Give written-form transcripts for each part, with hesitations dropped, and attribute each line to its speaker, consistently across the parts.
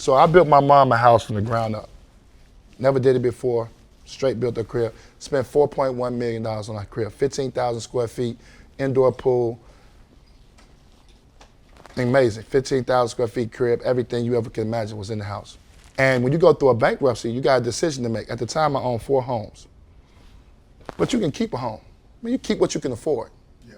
Speaker 1: So I built my mom a house from the ground up. Never did it before. Straight built a crib. Spent $4.1 million on a crib. 15,000 square feet, indoor pool. Amazing. 15,000 square feet crib. Everything you ever can imagine was in the house. And when you go through a bankruptcy, you got a decision to make. At the time, I owned 4 homes. But you can keep a home. I mean, you keep what you can afford. Yeah.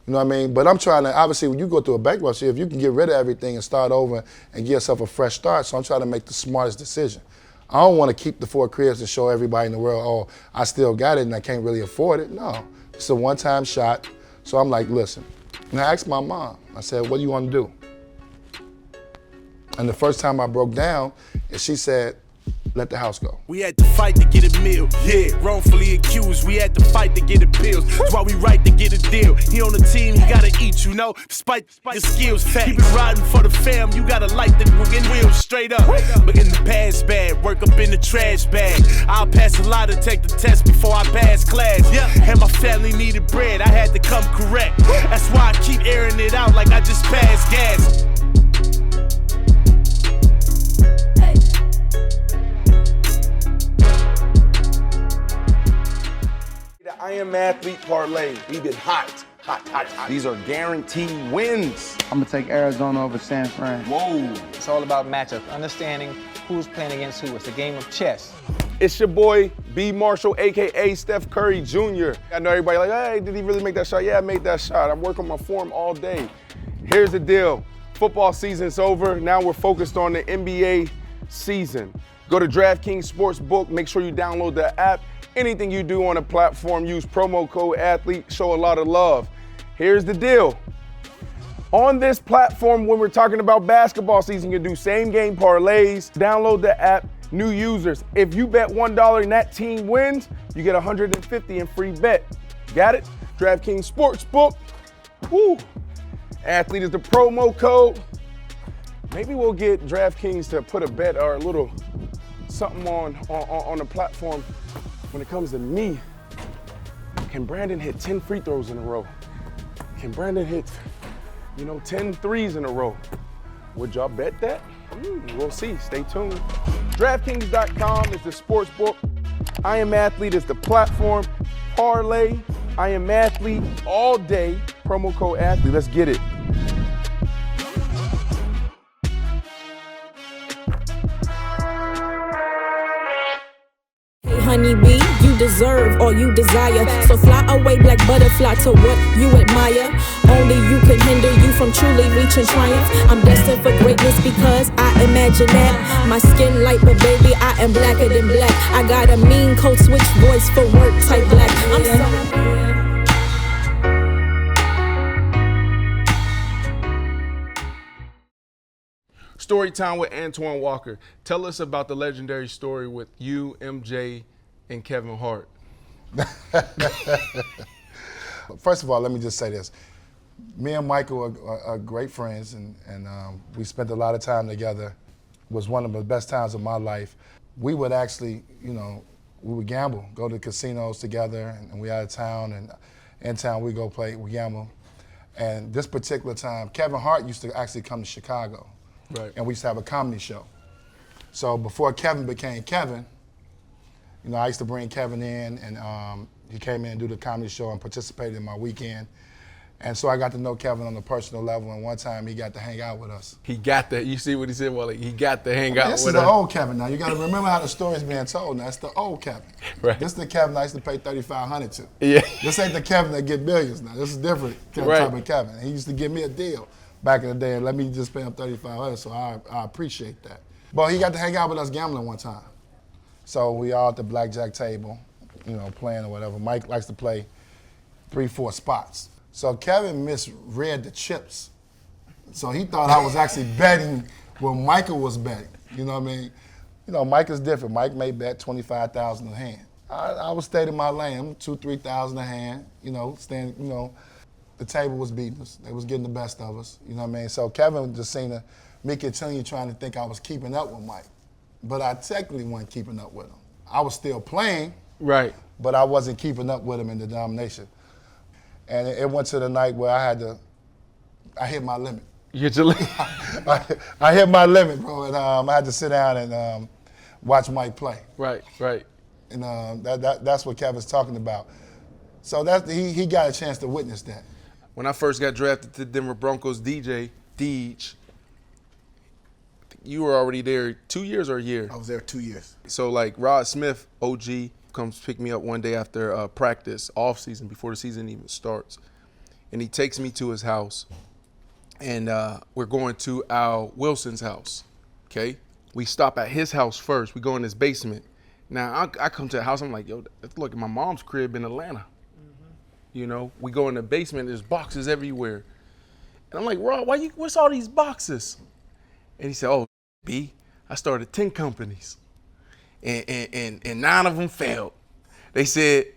Speaker 1: You know what I mean? But I'm trying to, obviously, when you go through a bankruptcy, if you can get rid of everything and start over and give yourself a fresh start, so I'm trying to make the smartest decision. I don't want to keep the 4 cribs and show everybody in the world, oh, I still got it and I can't really afford it. No, it's a one-time shot. So I'm like, listen. And I asked my mom, I said, what do you want to do? And the first time I broke down, and she said, let the house go.
Speaker 2: We had to fight to get a meal, yeah, wrongfully accused. We had to fight to get appeals. That's why we right to get a deal. He on the team, he gotta eat, you know, despite the skills. Keep it riding for the fam, you gotta light the wheels straight up. But in the past bad, work up in the trash bag. I'll pass a lot to take the test before I pass class. Yeah, and my family needed bread, I had to come correct. That's why I keep airing it out like I just passed gas.
Speaker 3: I Am Athlete Parlay. We've been hot. These are guaranteed wins.
Speaker 4: I'm gonna take Arizona over San Fran.
Speaker 3: Whoa.
Speaker 5: It's all about matchup, understanding who's playing against who. It's a game of chess.
Speaker 3: It's your boy, B. Marshall, AKA Steph Curry Jr. I know everybody like, hey, did he really make that shot? Yeah, I made that shot. I'm working my form all day. Here's the deal. Football season's over. Now we're focused on the NBA season. Go to DraftKings Sportsbook. Make sure you download the app. Anything you do on a platform, use promo code ATHLETE, show a lot of love. Here's the deal. On this platform, when we're talking about basketball season, you can do same game parlays, download the app, new users. If you bet $1 and that team wins, you get $150 in free bet. Got it? DraftKings Sportsbook. Woo. Athlete is the promo code. Maybe we'll get DraftKings to put a bet or a little something on the platform. When it comes to me, can Brandon hit 10 free throws in a row? Can Brandon hit, 10 threes in a row? Would y'all bet that? We'll see. Stay tuned. DraftKings.com is the sports book. I Am Athlete is the platform. Parlay, I Am Athlete all day. Promo code ATHLETE. Let's get it.
Speaker 6: Honeybee, you deserve all you desire. So fly away, black butterfly, to what you admire. Only you can hinder you from truly reaching triumph. I'm destined for greatness because I imagine that. My skin light, but baby, I am blacker than black. I got a mean code switch voice for work type black. I'm so
Speaker 3: Story time with Antoine Walker. Tell us about the legendary story with you, MJ, and Kevin Hart.
Speaker 1: First of all, let me just say this. Me and Michael are great friends, and we spent a lot of time together. It was one of the best times of my life. We would actually, we would gamble, go to casinos together, and we out of town, and in town we go play, we gamble. And this particular time, Kevin Hart used to actually come to Chicago.
Speaker 3: Right.
Speaker 1: And we used to have a comedy show. So before Kevin became Kevin, I used to bring Kevin in, and he came in and do the comedy show and participated in my weekend. And so I got to know Kevin on a personal level, and one time he got to hang out with us.
Speaker 3: He got that. You see what he said? Well, he got to hang out with us.
Speaker 1: This is the old Kevin now. You got to remember how the story's being told now. It's the old Kevin.
Speaker 3: Right.
Speaker 1: This is the Kevin I used to pay $3,500 to.
Speaker 3: Yeah.
Speaker 1: This ain't the Kevin that get millions now. This is different type of Kevin. He used to give me a deal back in the day and let me just pay him $3,500, so I appreciate that. But he got to hang out with us gambling one time. So we all at the blackjack table, playing or whatever. Mike likes to play 3-4 spots. So Kevin misread the chips. So he thought I was actually betting when Michael was betting. You know what I mean? Mike is different. Mike may bet $25,000 a hand. I was staying in my lane, $2,000-$3,000 a hand, staying, the table was beating us. They was getting the best of us, you know what I mean? So Kevin just seen me continue trying to think I was keeping up with Mike. But I technically wasn't keeping up with him. I was still playing,
Speaker 3: right?
Speaker 1: But I wasn't keeping up with him in the domination. And it went to the night where I hit my limit.
Speaker 3: You hit your limit.
Speaker 1: I hit my limit, bro, and I had to sit down and watch Mike play.
Speaker 3: Right.
Speaker 1: And that's what Kevin's talking about. So he got a chance to witness that.
Speaker 3: When I first got drafted to Denver Broncos, Deej, you were already there 2 years or a year?
Speaker 7: I was there 2 years.
Speaker 3: So like Rod Smith, OG, comes pick me up one day after practice, off season, before the season even starts. And he takes me to his house. And we're going to Al Wilson's house, okay? We stop at his house first. We go in his basement. Now, I come to the house, I'm like, yo, look at my mom's crib in Atlanta. Mm-hmm. You know, we go in the basement, there's boxes everywhere. And I'm like, Rod, what's all these boxes? And he said, oh, B, I started 10 companies. And 9 of them failed. They said,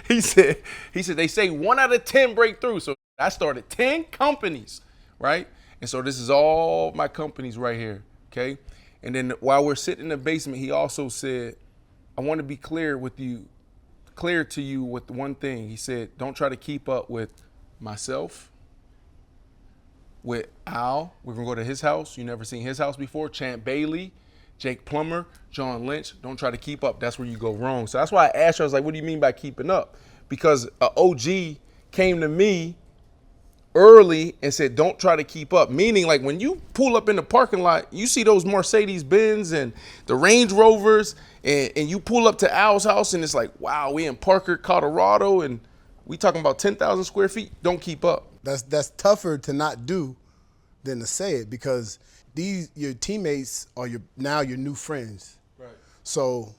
Speaker 3: he said, they say 1 out of 10 break through. So I started 10 companies, right? And so this is all my companies right here, okay? And then while we're sitting in the basement, he also said, I want to be clear to you with one thing. He said, don't try to keep up with myself, with Al. We're going to go to his house. You never seen his house before. Champ Bailey, Jake Plummer, John Lynch. Don't try to keep up. That's where you go wrong. So that's why I asked you, I was like, what do you mean by keeping up? Because an OG came to me early and said, don't try to keep up. Meaning, like, when you pull up in the parking lot, you see those Mercedes-Benz and the Range Rovers, and you pull up to Al's house, and it's like, wow, we in Parker, Colorado, and we talking about 10,000 square feet. Don't keep up.
Speaker 7: That's tougher to not do than to say it, because your teammates are now your new friends. Right. So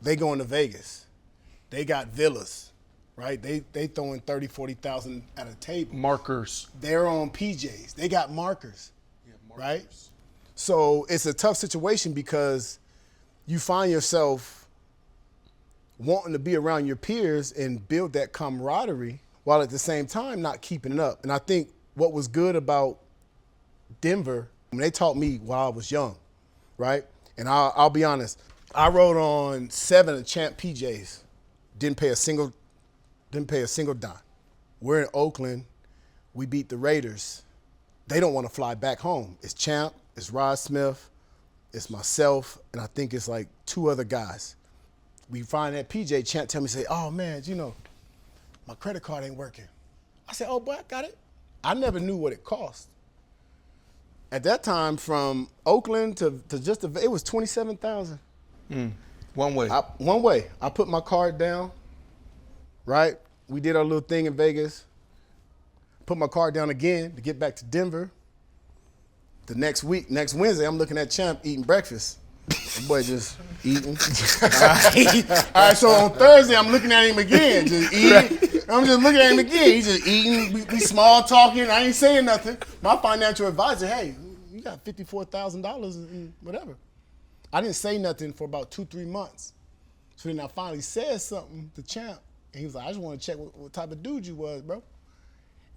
Speaker 7: they going to Vegas. They got villas. Right, they throwing 30, 40,000 at a table.
Speaker 3: Markers.
Speaker 7: They're on PJs. They got markers. Yeah, markers. Right? So it's a tough situation because you find yourself wanting to be around your peers and build that camaraderie while at the same time not keeping it up. And I think what was good about Denver, when they taught me while I was young, right? And I'll be honest, I rode on 7 of Champ PJs, didn't pay a single dime. We're in Oakland. We beat the Raiders. They don't want to fly back home. It's Champ, it's Rod Smith, it's myself, and I think it's like 2 other guys. We find that PJ, Champ tell me, say, oh man, my credit card ain't working. I said, oh boy, I got it. I never knew what it cost. At that time, from Oakland to just it was $27,000.
Speaker 3: One way.
Speaker 7: One way. I put my card down. Right? We did our little thing in Vegas. Put my card down again to get back to Denver. The next Wednesday, I'm looking at Champ eating breakfast. The boy just eating. All right, so on Thursday, I'm looking at him again, just eating. Right. I'm just looking at him again. He's just eating. We small talking. I ain't saying nothing. My financial advisor, hey, you got $54,000 and whatever. I didn't say nothing for about 2-3 months. So then I finally said something to Champ. And he was like, I just want to check what type of dude you was, bro.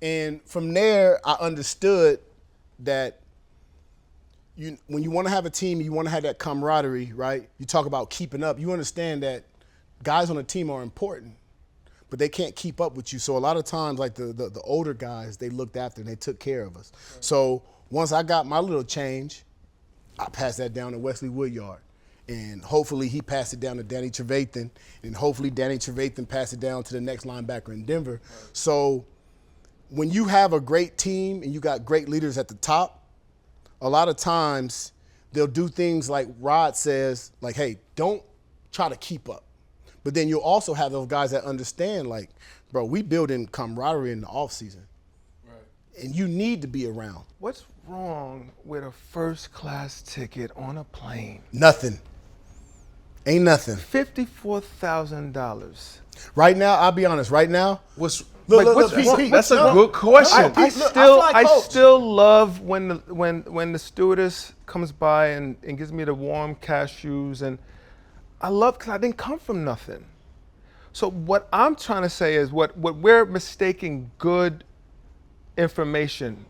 Speaker 7: And from there, I understood that when you want to have a team, you want to have that camaraderie, right? You talk about keeping up. You understand that guys on a team are important, but they can't keep up with you. So a lot of times, like the older guys, they looked after and they took care of us. Right. So once I got my little change, I passed that down to Wesley Woodyard. And hopefully he passed it down to Danny Trevathan, and hopefully Danny Trevathan passed it down to the next linebacker in Denver. Right. So when you have a great team and you got great leaders at the top, a lot of times they'll do things like Rod says, like, hey, don't try to keep up. But then you'll also have those guys that understand, like, bro, we building camaraderie in the offseason. Right. And you need to be around.
Speaker 8: What's wrong with a first-class ticket on a plane?
Speaker 7: Nothing. Ain't nothing.
Speaker 8: $54,000.
Speaker 7: Right now, I'll be honest. Right now,
Speaker 3: That's
Speaker 7: a
Speaker 3: good question.
Speaker 8: I still love when the stewardess comes by and gives me the warm cashews, and I love because I didn't come from nothing. So what I'm trying to say is what we're mistaking good information.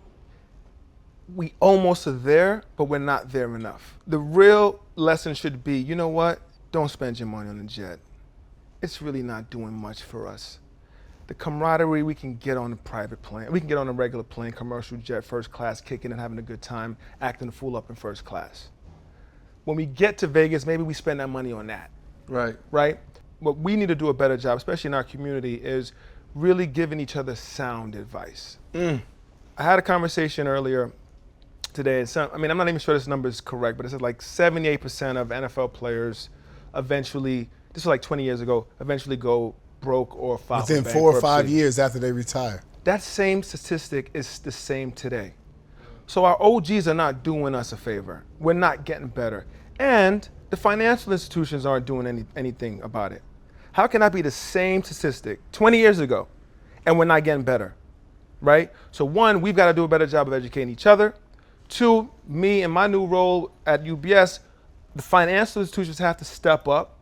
Speaker 8: We almost are there, but we're not there enough. The real lesson should be, you know what? Don't spend your money on a jet. It's really not doing much for us. the camaraderie we can get on a private plane. We can get on a regular plane, commercial jet, first class, kicking and having a good time, acting a fool up in first class. When we get to Vegas, maybe we spend that money on that.
Speaker 3: Right.
Speaker 8: Right? What we need to do a better job, especially in our community, is really giving each other sound advice. I had a conversation earlier today, and I'm not even sure this number is correct, but it said like 78% of NFL players eventually, this was like 20 years ago, eventually go broke or file
Speaker 7: Within
Speaker 8: for
Speaker 7: 4 or 5
Speaker 8: bankruptcy.
Speaker 7: years after they retire.
Speaker 8: That same statistic is the same today. So our OGs are not doing us a favor. We're not getting better. And the financial institutions aren't doing anything about it. How can that be the same statistic 20 years ago and we're not getting better, right? So one, we've got to do a better job of educating each other. Two, me in my new role at UBS, the financial institutions have to step up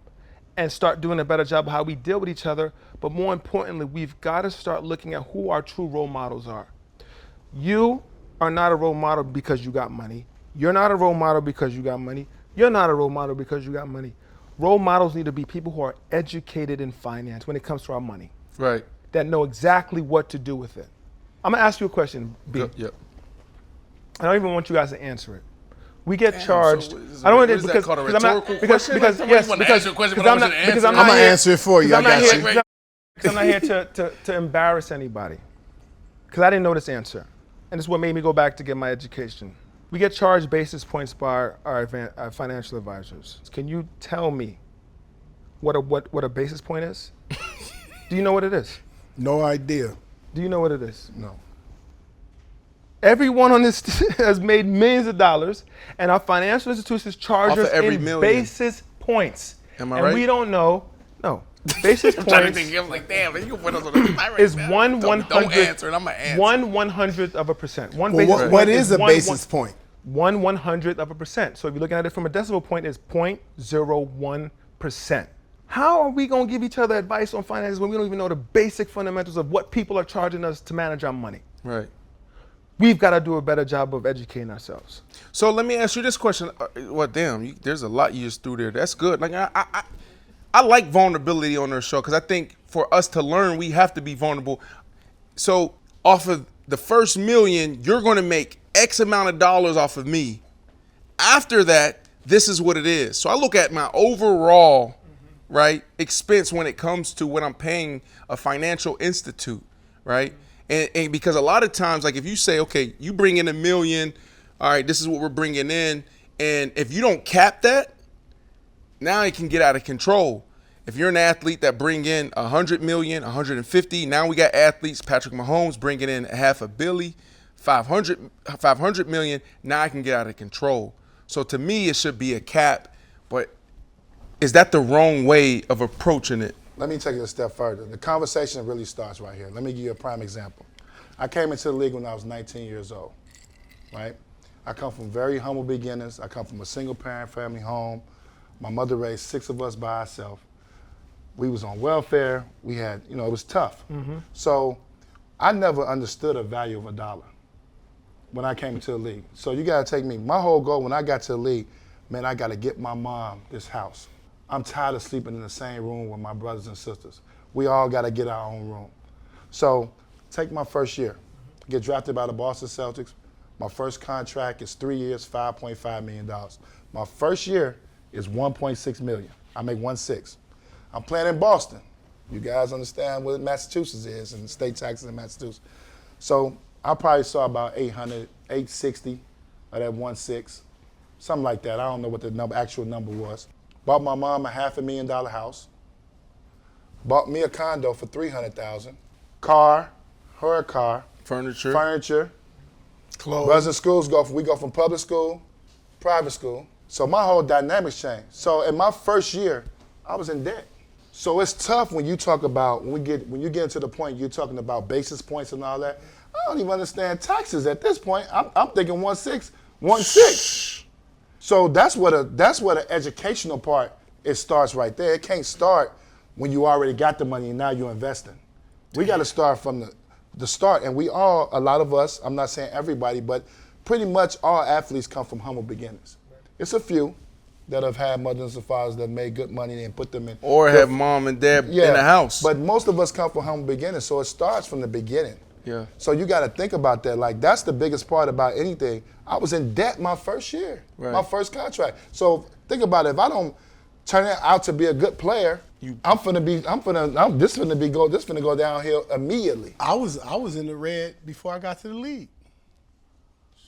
Speaker 8: and start doing a better job of how we deal with each other. But more importantly, we've got to start looking at who our true role models are. You are not a role model because you got money. You're not a role model because you got money. You're not a role model because you got money. Role models need to be people who are educated in finance when it comes to our money.
Speaker 3: Right.
Speaker 8: That know exactly what to do with it. I'm gonna ask you a question, B.
Speaker 3: Yep.
Speaker 8: I don't even want you guys to answer it. We get charged. I don't want to because I'm not because I'm
Speaker 7: gonna answer it for you. I got you.
Speaker 8: Because I'm not here to embarrass anybody. Because I didn't know this answer, and this is what made me go back to get my education. We get charged basis points by our financial advisors. Can you tell me what a basis point is? Do you know what it is?
Speaker 7: No idea.
Speaker 8: Do you know what it is?
Speaker 7: No.
Speaker 8: Everyone on this has made millions of dollars, and our financial institutions charge us in basis points.
Speaker 3: Am I
Speaker 8: and
Speaker 3: right?
Speaker 8: we don't know. No. Basis points
Speaker 3: I'm like, damn, you can put us on the spot right
Speaker 8: is
Speaker 3: now.
Speaker 8: 1/100.
Speaker 3: Don't answer it, I'm going to answer.
Speaker 8: 1/100 of a percent.
Speaker 7: What is a basis point?
Speaker 8: 1/100 of a percent. So if you're looking at it from a decimal point, it's 0.01%. How are we going to give each other advice on finances when we don't even know the basic fundamentals of what people are charging us to manage our money?
Speaker 3: Right.
Speaker 8: We've got to do a better job of educating ourselves.
Speaker 3: So let me ask you this question. Well, damn, there's a lot you just threw there. That's good. Like I like vulnerability on our show because I think for us to learn, we have to be vulnerable. So off of the first $1 million, you're going to make X amount of dollars off of me. After that, this is what it is. So I look at my overall, right, expense when it comes to what I'm paying a financial institute, right? And because a lot of times, like if you say, okay, you bring in $1 million, all right, this is what we're bringing in. And if you don't cap that, now it can get out of control. If you're an athlete that bring in 100 million, 150, now we got athletes, Patrick Mahomes bringing in $500 million, 500 million, now I can get out of control. So to me, it should be a cap, but is that the wrong way of approaching it?
Speaker 1: Let me take it a step further. The conversation really starts right here. Let me give you a prime example. I came into the league when I was 19 years old, right? I come from very humble beginnings. I come from a single parent family home. My mother raised 6 of us by herself. We was on welfare. We had, it was tough. So I never understood the value of a dollar when I came into the league. So you gotta take me. My whole goal when I got to the league, man, I gotta get my mom this house. I'm tired of sleeping in the same room with my brothers and sisters. We all gotta get our own room. So take my first year. Get drafted by the Boston Celtics. My first contract is 3 years, $5.5 million. My first year is $1.6 million. I make 1.6. I'm playing in Boston. You guys understand what Massachusetts is and state taxes in Massachusetts. So I probably saw about 800, 860 of that 1.6, something like that. I don't know what the actual number was. Bought my mom a $500,000 house. Bought me a condo for $300,000. Car, her a car. Furniture.
Speaker 7: Clothes.
Speaker 1: Brothers in schools we go from public school, private school. So my whole dynamics changed. So in my first year, I was in debt. So it's tough when you talk about, when you get into the point you're talking about basis points and all that. I don't even understand taxes at this point. I'm thinking 1.6. So that's what an educational part, it starts right there. It can't start when you already got the money and now you're investing. We got to start from the start. And we all, a lot of us, I'm not saying everybody, but pretty much all athletes come from humble beginnings. It's a few, that have had mothers and fathers that made good money and put them in.
Speaker 3: Or have mom and dad in the house.
Speaker 1: But most of us come from humble beginnings, so it starts from the beginning.
Speaker 3: Yeah.
Speaker 1: So you got to think about that. Like, that's the biggest part about anything. I was in debt my first year, my first contract. So think about it. If I don't turn out to be a good player, this finna go downhill immediately.
Speaker 7: I was in the red before I got to the league.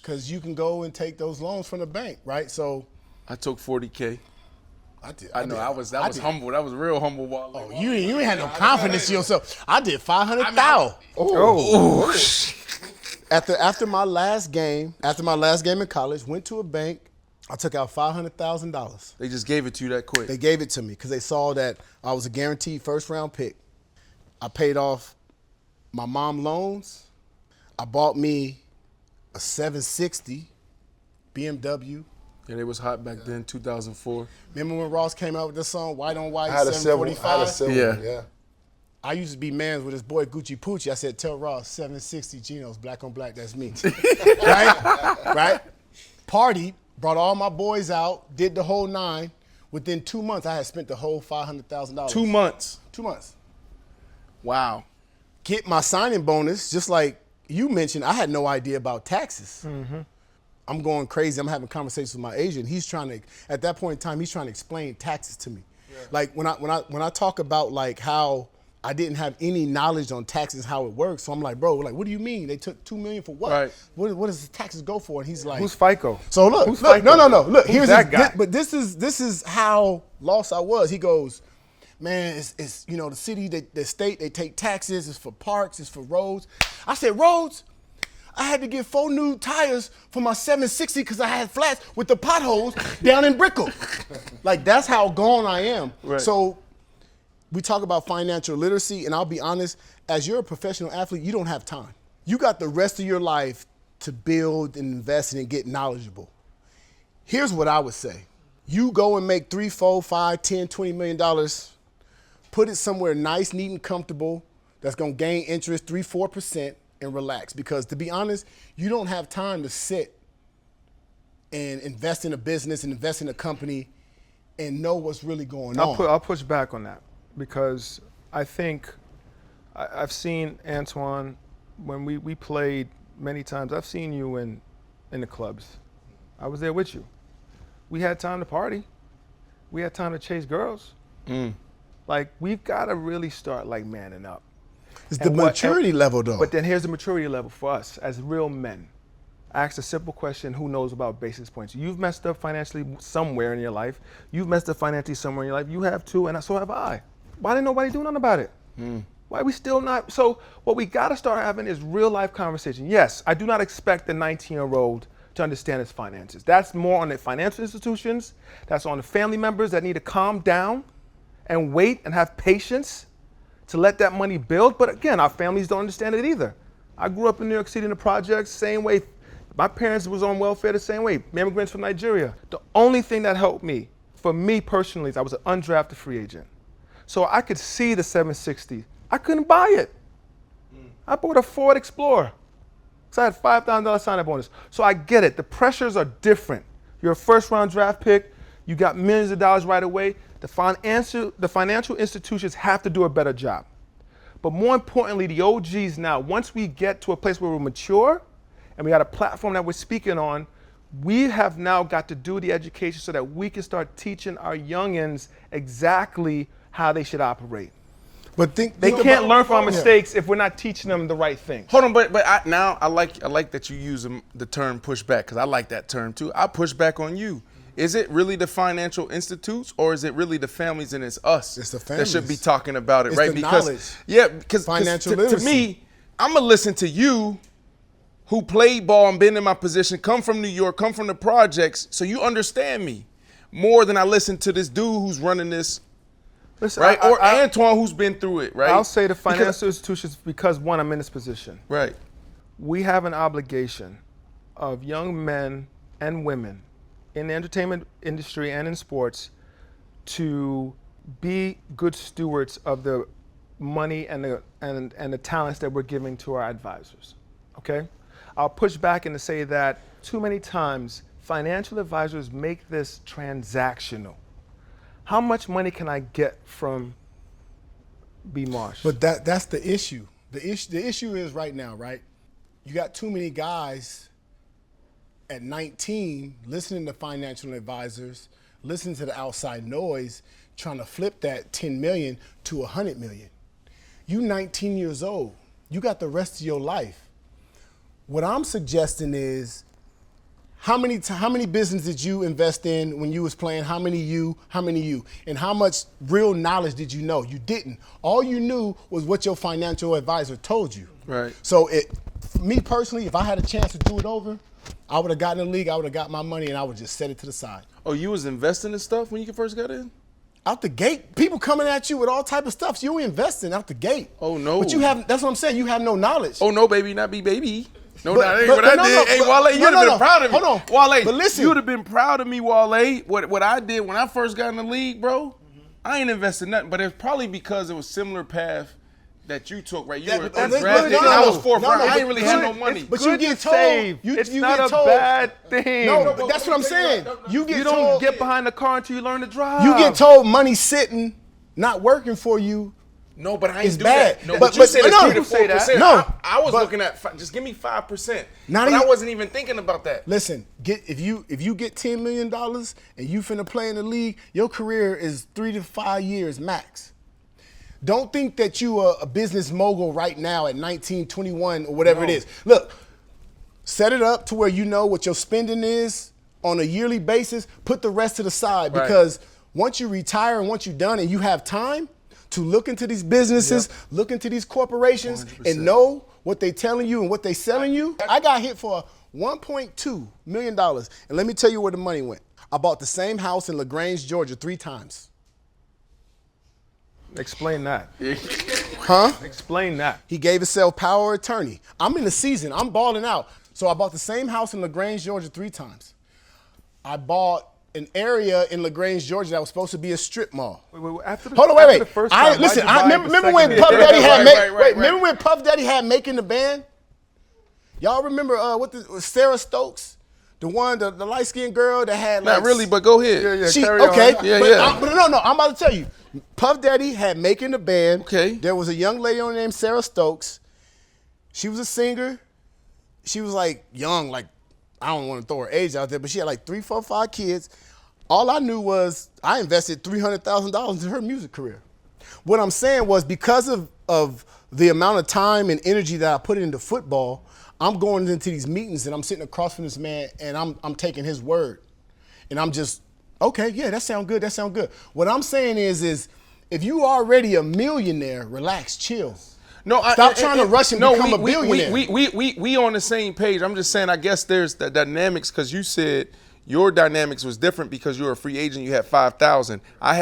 Speaker 7: Because you can go and take those loans from the bank, right? So
Speaker 3: I took 40K.
Speaker 7: I did.
Speaker 3: I know. That was humble. That was real humble.
Speaker 7: Oh, you ain't had no confidence in yourself. I did 500,000. After my last game in college, went to a bank. I took out $500,000.
Speaker 3: They just gave it to you that quick.
Speaker 7: They gave it to me because they saw that I was a guaranteed first-round pick. I paid off my mom loans. I bought me a 760 BMW.
Speaker 3: Yeah, they was hot back then, 2004.
Speaker 7: Remember when Ross came out with this song, White on White,
Speaker 1: I had a
Speaker 7: 745?
Speaker 1: yeah.
Speaker 7: I used to be mans with his boy Gucci Poochie. I said, tell Ross, 760 Geno's, black on black, that's me. Right? Party, brought all my boys out, did the whole 9. Within 2 months, I had spent the whole $500,000.
Speaker 3: 2 months?
Speaker 7: 2 months.
Speaker 3: Wow.
Speaker 7: Get my signing bonus, just like you mentioned, I had no idea about taxes. Mm-hmm. I'm going crazy. I'm having conversations with my agent. At that point in time, he's trying to explain taxes to me. Yeah. Like when I talk about like how I didn't have any knowledge on taxes, how it works. So I'm like, bro, like, what do you mean? They took $2 million for what?
Speaker 3: Right.
Speaker 7: What does the taxes go for? And he's like,
Speaker 8: who's FICO?
Speaker 7: So look,
Speaker 8: FICO?
Speaker 7: No. Look, here's
Speaker 8: that guy?
Speaker 7: But this is how lost I was. He goes, man, it's the city, the state, they take taxes. It's for parks, it's for roads. I said, roads? I had to get 4 new tires for my 760 because I had flats with the potholes down in Brickell. Like, that's how gone I am.
Speaker 3: Right.
Speaker 7: So we talk about financial literacy, and I'll be honest, as you're a professional athlete, you don't have time. You got the rest of your life to build and invest in and get knowledgeable. Here's what I would say. You go and make $3, $4, $5, $10, $20 million, put it somewhere nice, neat, and comfortable that's going to gain interest 3-4%. And relax, because to be honest, you don't have time to sit and invest in a business and invest in a company and know what's really going on.
Speaker 8: I'll push back on that because I think I've seen Antoine when we played many times. I've seen you in the clubs. I was there with you. We had time to party. We had time to chase girls. Like, we've got to really start like manning up.
Speaker 7: It's the maturity level, though.
Speaker 8: But then here's the maturity level for us as real men. I asked a simple question: who knows about basis points? You've messed up financially somewhere in your life. You've messed up financially somewhere in your life. You have too, and so have I. Why didn't nobody do nothing about it? Why are we still not? So what we got to start having is real life conversation. Yes, I do not expect the 19-year-old to understand his finances. That's more on the financial institutions. That's on the family members that need to calm down and wait and have patience to let that money build. But again, our families don't understand it either. I grew up in New York City in the projects, same way. My parents was on welfare the same way, immigrants from Nigeria. The only thing that helped me, for me personally, is I was an undrafted free agent. So I could see the 760. I couldn't buy it. I bought a Ford Explorer. So I had $5,000 sign-up bonus. So I get it, the pressures are different. You're a first-round draft pick, you got millions of dollars right away. The financial institutions have to do a better job. But more importantly, the OGs now, once we get to a place where we're mature and we got a platform that we're speaking on, we have now got to do the education so that we can start teaching our youngins exactly how they should operate.
Speaker 7: But
Speaker 8: they can't learn from our mistakes if we're not teaching them the right thing.
Speaker 3: Hold on, but I like that you use the term push back, because I like that term too. I push back on you. Is it really the financial institutes, or is it really the families and it's us that should be talking about it,
Speaker 7: it's
Speaker 3: right?
Speaker 7: The knowledge.
Speaker 3: Because
Speaker 7: financial
Speaker 3: to me, I'm gonna listen to you, who played ball and been in my position, come from New York, come from the projects, so you understand me more than I listen to this dude who's running this, right? Or Antoine, who's been through it, right?
Speaker 8: I'll say the financial institutions because, one, I'm in this position.
Speaker 3: Right.
Speaker 8: We have an obligation of young men and women in the entertainment industry and in sports to be good stewards of the money and the talents that we're giving to our advisors, okay? I'll push back and to say that too many times financial advisors make this transactional. How much money can I get from B. Marsh?
Speaker 7: But that's the issue. The issue is right now, right? You got too many guys at 19 listening to financial advisors, listening to the outside noise, trying to flip that 10 million to 100 million. You 19 years old. You got the rest of your life. What I'm suggesting is, how many business did you invest in when you was playing? How many you? And how much real knowledge did you know? You didn't. All you knew was what your financial advisor told you.
Speaker 3: Right.
Speaker 7: So me personally, if I had a chance to do it over, I would have gotten in the league, I would have got my money, and I would just set it to the side.
Speaker 3: Oh, you was investing in stuff when you first got in?
Speaker 7: Out the gate, people coming at you with all type of stuff. So you investing out the gate.
Speaker 3: Oh, no.
Speaker 7: But that's what I'm saying, you have no knowledge.
Speaker 3: Oh, no, baby, not be baby. No,
Speaker 7: But-
Speaker 3: that ain't
Speaker 7: but-
Speaker 3: what I
Speaker 7: no,
Speaker 3: did.
Speaker 7: no,
Speaker 3: Hey,
Speaker 7: but-
Speaker 3: Wale, you'd have been proud of me.
Speaker 7: Hold on.
Speaker 3: Wale,
Speaker 7: But listen.
Speaker 3: you'd have been proud of me, Wale. What I did when I first got in the league, bro, I ain't invested nothing. But it's probably because it was similar path that you took, right? You were drafted, and I was fourth round. I ain't really had no money.
Speaker 7: But you get told.
Speaker 8: Save. It's not a bad thing.
Speaker 7: No, but that's what I'm saying. You
Speaker 8: You don't get behind the car until you learn to drive.
Speaker 7: You get told money sitting, not working for you.
Speaker 3: No, but I ain't
Speaker 7: It's
Speaker 3: do
Speaker 7: bad.
Speaker 3: that. No,
Speaker 7: But-
Speaker 3: but you said it's
Speaker 7: no.
Speaker 3: 3 to 4%.
Speaker 7: No.
Speaker 3: I was
Speaker 7: But-
Speaker 3: looking at just give me 5%.
Speaker 7: Not
Speaker 3: But I
Speaker 7: even-
Speaker 3: wasn't even thinking about that.
Speaker 7: Listen, if you get $10 million and you finna play in the league, your career is 3 to 5 years max. Don't think that you are a business mogul right now at 19, 21, or whatever it is. Look, set it up to where you know what your spending is on a yearly basis. Put the rest to the side, because once you retire and once you're done and you have time to look into these businesses, look into these corporations,
Speaker 3: 100%.
Speaker 7: and know what they telling you and what they selling you. I got hit for $1.2 million. And let me tell you where the money went. I bought the same house in LaGrange, Georgia 3 times.
Speaker 8: Explain that.
Speaker 7: Huh?
Speaker 8: Explain that.
Speaker 7: He gave himself power of attorney. I'm in the season. I'm balling out. So I bought the same house in LaGrange, Georgia 3 times. I bought an area in LaGrange, Georgia that was supposed to be a strip mall.
Speaker 8: Wait, after the,
Speaker 7: Hold on,
Speaker 8: after
Speaker 7: wait.
Speaker 8: the first time,
Speaker 7: Listen,
Speaker 8: why'd you buy the
Speaker 7: remember when
Speaker 8: second
Speaker 7: Puff
Speaker 8: and-
Speaker 7: Daddy had
Speaker 3: Right.
Speaker 7: remember when Puff Daddy had Making the Band? Y'all remember Sarah Stokes? The light-skinned girl that had
Speaker 3: Not really, but go ahead.
Speaker 7: Okay.
Speaker 3: Yeah,
Speaker 7: but
Speaker 3: yeah.
Speaker 7: But no, I'm about to tell you. Puff Daddy had Making the Band.
Speaker 3: Okay.
Speaker 7: There was a young lady on there named Sarah Stokes. She was a singer. She was like young, like, I don't want to throw her age out there, but she had like 3, 4, 5 kids. All I knew was I invested $300,000 into her music career. What I'm saying was, because of the amount of time and energy that I put into football, I'm going into these meetings and I'm sitting across from this man and I'm taking his word. And I'm just, okay, yeah, that sounds good, that sounds good. What I'm saying is if you already a millionaire, relax, chill.
Speaker 3: No,
Speaker 7: Stop trying to rush and become a billionaire.
Speaker 3: We on the same page. I'm just saying, I guess there's the dynamics, because you said your dynamics was different because you were a free agent. You had 5,000.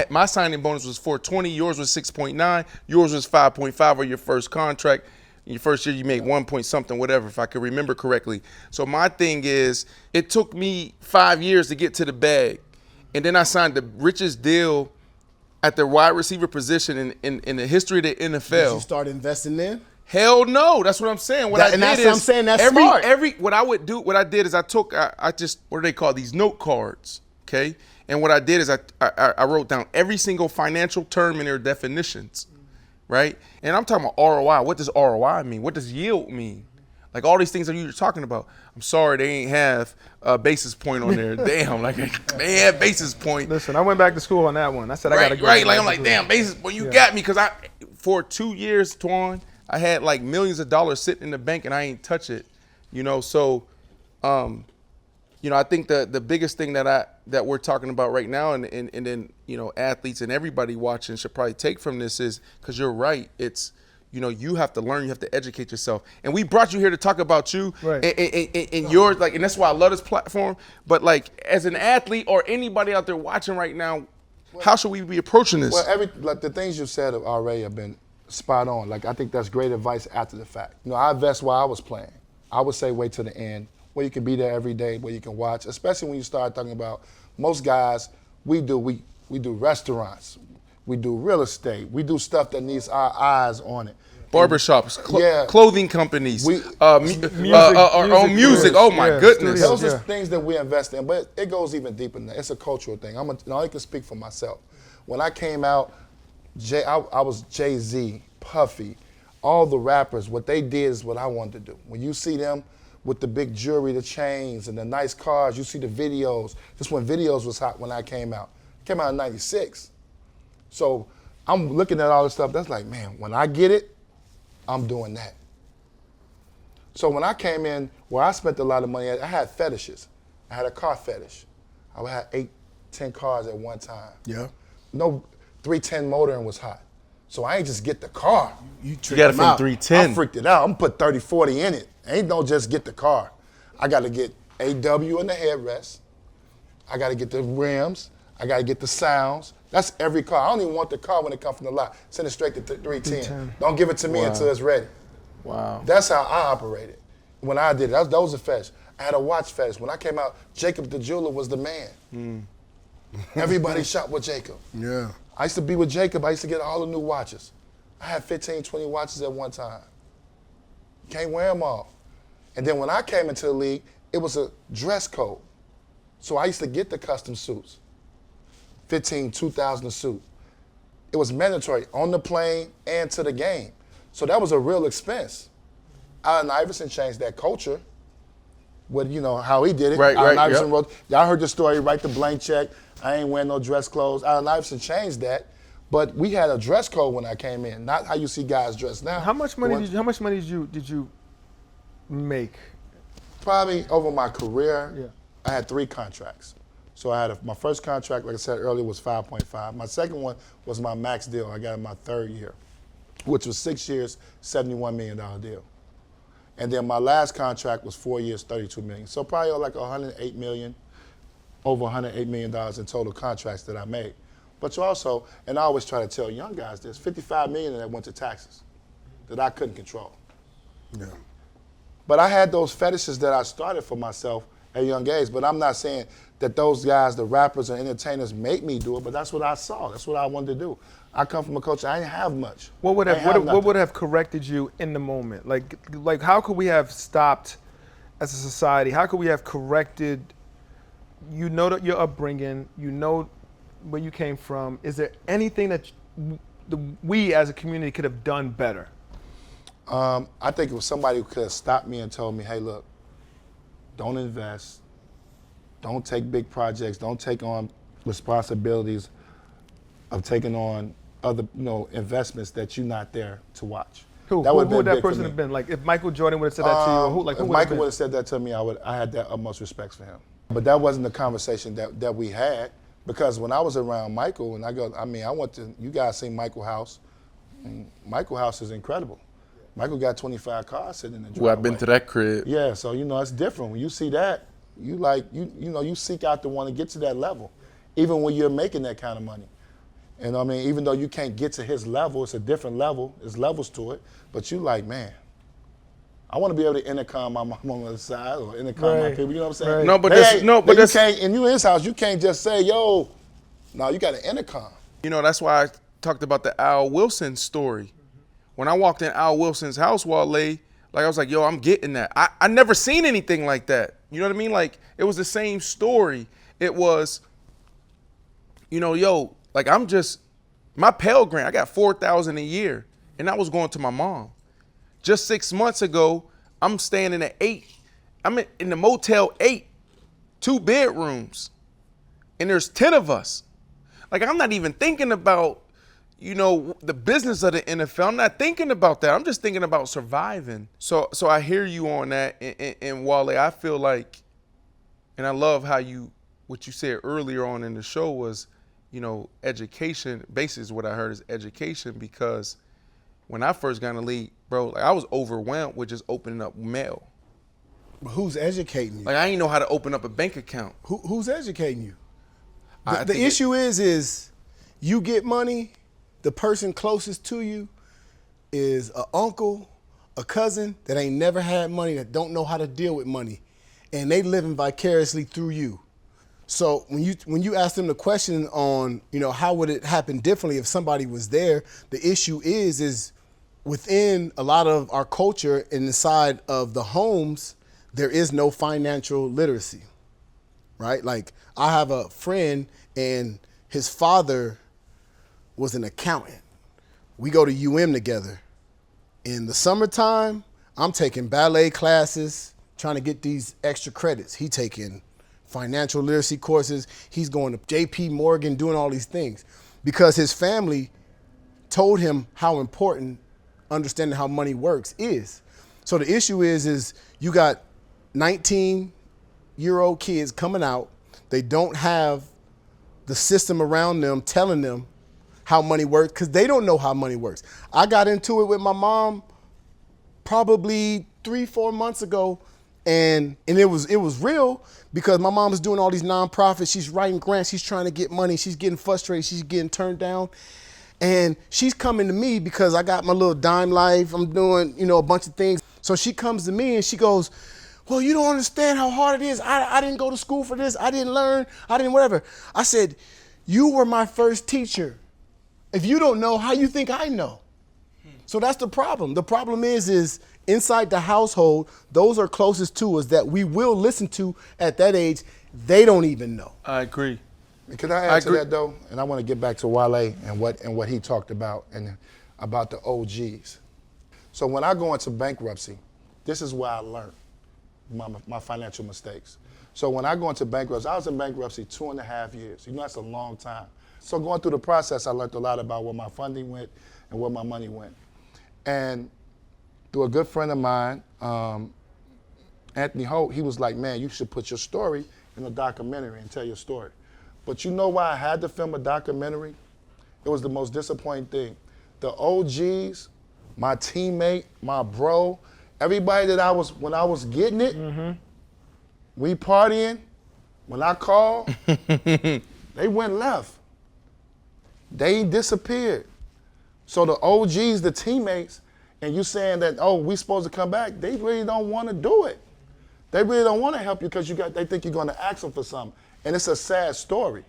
Speaker 3: My signing bonus was 420. Yours was 6.9. Yours was 5.5 on your first contract. In your first year, you made 1 point something, whatever, if I could remember correctly. So my thing is, it took me 5 years to get to the bag, and then I signed the richest deal at the wide receiver position in the history of the NFL.
Speaker 7: Did you start investing then?
Speaker 3: Hell no, that's what I'm saying. What I'm saying, that's
Speaker 7: smart.
Speaker 3: What I did is I took, I just, what do they call these, note cards, okay? And what I did is I wrote down every single financial term and their definitions, right? And I'm talking about ROI. What does ROI mean? What does yield mean? Like all these things that you're talking about. I'm sorry they ain't have a basis point on there. Damn, like they had basis point.
Speaker 8: Listen, I went back to school on that one. I said I gotta go.
Speaker 3: Right, like I'm like, damn, basis point. You got me, because for 2 years, Twan, I had like millions of dollars sitting in the bank and I ain't touch it, you know. So, I think the biggest thing that we're talking about right now, and then athletes and everybody watching should probably take from this is, because you're right, it's, you have to learn, you have to educate yourself, and we brought you here to talk about you,
Speaker 8: right,
Speaker 3: and yours, like, and that's why I love this platform. But like, as an athlete or anybody out there watching right now, how should we be approaching this?
Speaker 1: Well, the things you said already have been spot on. Like, I think that's great advice after the fact. I invest while I was playing. I would say wait till the end, where you can be there every day, where you can watch, especially when you start talking about, most guys, we do restaurants, we do real estate, we do stuff that needs our eyes on it.
Speaker 3: Barbershops, clothing companies, music.
Speaker 8: Music.
Speaker 3: Oh my goodness.
Speaker 1: Those are things that we invest in, but it goes even deeper than that. It's a cultural thing. I can speak for myself. When I came out, I was Jay-Z, Puffy, all the rappers. What they did is what I wanted to do. When you see them with the big jewelry, the chains, and the nice cars, you see the videos. This when videos was hot when I came out. I came out in '96. So I'm looking at all this stuff. That's like, man, when I get it, I'm doing that. So when I came in, where I spent a lot of money, I had fetishes. I had a car fetish. I would have 8, 10 cars at one time.
Speaker 7: Yeah.
Speaker 1: No, 310 motoring was hot. So I ain't just get the car.
Speaker 3: You got it from 310.
Speaker 1: I freaked it out. I'm gonna put 30, 40 in it. Ain't no just get the car. I gotta get AW in the headrest. I gotta get the rims. I gotta get the sounds. That's every car. I don't even want the car when it comes from the lot. Send it straight to 310. Don't give it to me until it's ready.
Speaker 3: Wow.
Speaker 1: That's how I operated. When I did it, that was a fetish. I had a watch fetish. When I came out, Jacob the jeweler was the man. Everybody shot with Jacob.
Speaker 7: Yeah.
Speaker 1: I used to be with Jacob. I used to get all the new watches. I had 15, 20 watches at one time. Can't wear them all. And then when I came into the league, it was a dress code. So I used to get the custom suits. 15, 2,000 a suit. It was mandatory on the plane and to the game. So that was a real expense. Allen Iverson changed that culture with, how he did it. Allen Iverson wrote, y'all heard the story, write the blank check. I ain't wearing no dress clothes. Allen Iverson changed that. But we had a dress code when I came in, not how you see guys dressed now.
Speaker 8: How much money did you make?
Speaker 1: Probably over my career, I had 3 contracts. So I had my first contract, like I said earlier, was 5.5. My second one was my max deal. I got in my 3rd year, which was 6 years, $71 million deal. And then my last contract was 4 years, $32 million. So probably like $108 million, over $108 million in total contracts that I made. But you also, and I always try to tell young guys this, $55 million of that went to taxes that I couldn't control.
Speaker 7: Yeah.
Speaker 1: But I had those fetishes that I started for myself at a young age, but I'm not saying that those guys, the rappers and entertainers, make me do it, but that's what I saw. That's what I wanted to do. I come from a culture, I didn't have much.
Speaker 8: What would have corrected you in the moment? Like how could we have stopped as a society? How could we have corrected, that your upbringing, where you came from. Is there anything that we as a community could have done better?
Speaker 1: I think it was somebody who could have stopped me and told me, hey, look, don't invest, don't take big projects, don't take on responsibilities of taking on other investments that you're not there to watch.
Speaker 8: Who would that person have been? Like if Michael Jordan would have said that to you, or who?
Speaker 1: If Michael would have said that to me, I had that utmost respect for him. But that wasn't the conversation that we had, because when I was around Michael, and I went to, you guys seen Michael House. Michael House is incredible. Michael got 25 cars sitting in the driveway.
Speaker 3: Well, I've been to that crib.
Speaker 1: Yeah, so it's different. When you see that, you seek out to want to get to that level, even when you're making that kind of money. And even though you can't get to his level, it's a different level. There's levels to it. But you like, man, I want to be able to intercom my mom on the other side or intercom my people. You know what I'm saying?
Speaker 8: Right.
Speaker 1: You can't, in his house, you can't just say, yo, no, you got an intercom.
Speaker 3: That's why I talked about the Al Wilson story. When I walked in Al Wilson's house, Wale, I was like, yo, I'm getting that. I never seen anything like that. You know what I mean? Like, it was the same story. It was, I'm just, my Pell Grant, I got $4,000 a year, and I was going to my mom. Just 6 months ago, I'm staying in I'm in the Motel 8, 2 bedrooms, and there's 10 of us. Like, I'm not even thinking about, the business of the NFL. I'm not thinking about that. I'm just thinking about surviving. So I hear you on that, and Wale, I feel like, and I love how what you said earlier on in the show was, education, basically what I heard is education, because when I first got in the league, bro, I was overwhelmed with just opening up mail.
Speaker 7: But who's educating you?
Speaker 3: Like, I didn't know how to open up a bank account.
Speaker 7: Who's educating you? The issue is you get money, the person closest to you is an uncle, a cousin that ain't never had money, that don't know how to deal with money, and they living vicariously through you. So when you ask them the question on, how would it happen differently if somebody was there, the issue is within a lot of our culture and inside of the homes, there is no financial literacy, right? Like I have a friend and his father was an accountant. We go to UM together. In the summertime, I'm taking ballet classes, trying to get these extra credits. He taking financial literacy courses. He's going to JP Morgan, doing all these things because his family told him how important understanding how money works is. So the issue is you got 19-year-old kids coming out. They don't have the system around them telling them how money works because they don't know how money works. I got into it with my mom probably 3-4 months ago, and it was real because my mom is doing all these nonprofits. She's writing grants. She's trying to get money. She's getting frustrated. She's getting turned down. And she's coming to me because I got my little dime life. I'm doing, a bunch of things. So she comes to me and she goes, well, you don't understand how hard it is. I didn't go to school for this. I didn't learn. I didn't whatever. I said, you were my first teacher. If you don't know, how you think I know? So that's the problem. The problem is inside the household, those are closest to us that we will listen to at that age, they don't even know.
Speaker 8: I agree.
Speaker 1: Can I add to that though? And I want to get back to Wale and what he talked about and about the OGs. So when I go into bankruptcy, this is where I learned my financial mistakes. So when I go into bankruptcy, I was in bankruptcy 2.5 years. That's a long time. So going through the process, I learned a lot about where my funding went and where my money went. And through a good friend of mine, Anthony Holt, he was like, man, you should put your story in a documentary and tell your story. But you know why I had to film a documentary? It was the most disappointing thing. The OGs, my teammate, my bro, everybody that when I was getting it, we partying, when I called, they went left. They disappeared. So the OGs, the teammates, and you saying that, oh, we supposed to come back, they really don't want to do it. They really don't want to help you because they think you're going to ask them for something. And it's a sad story.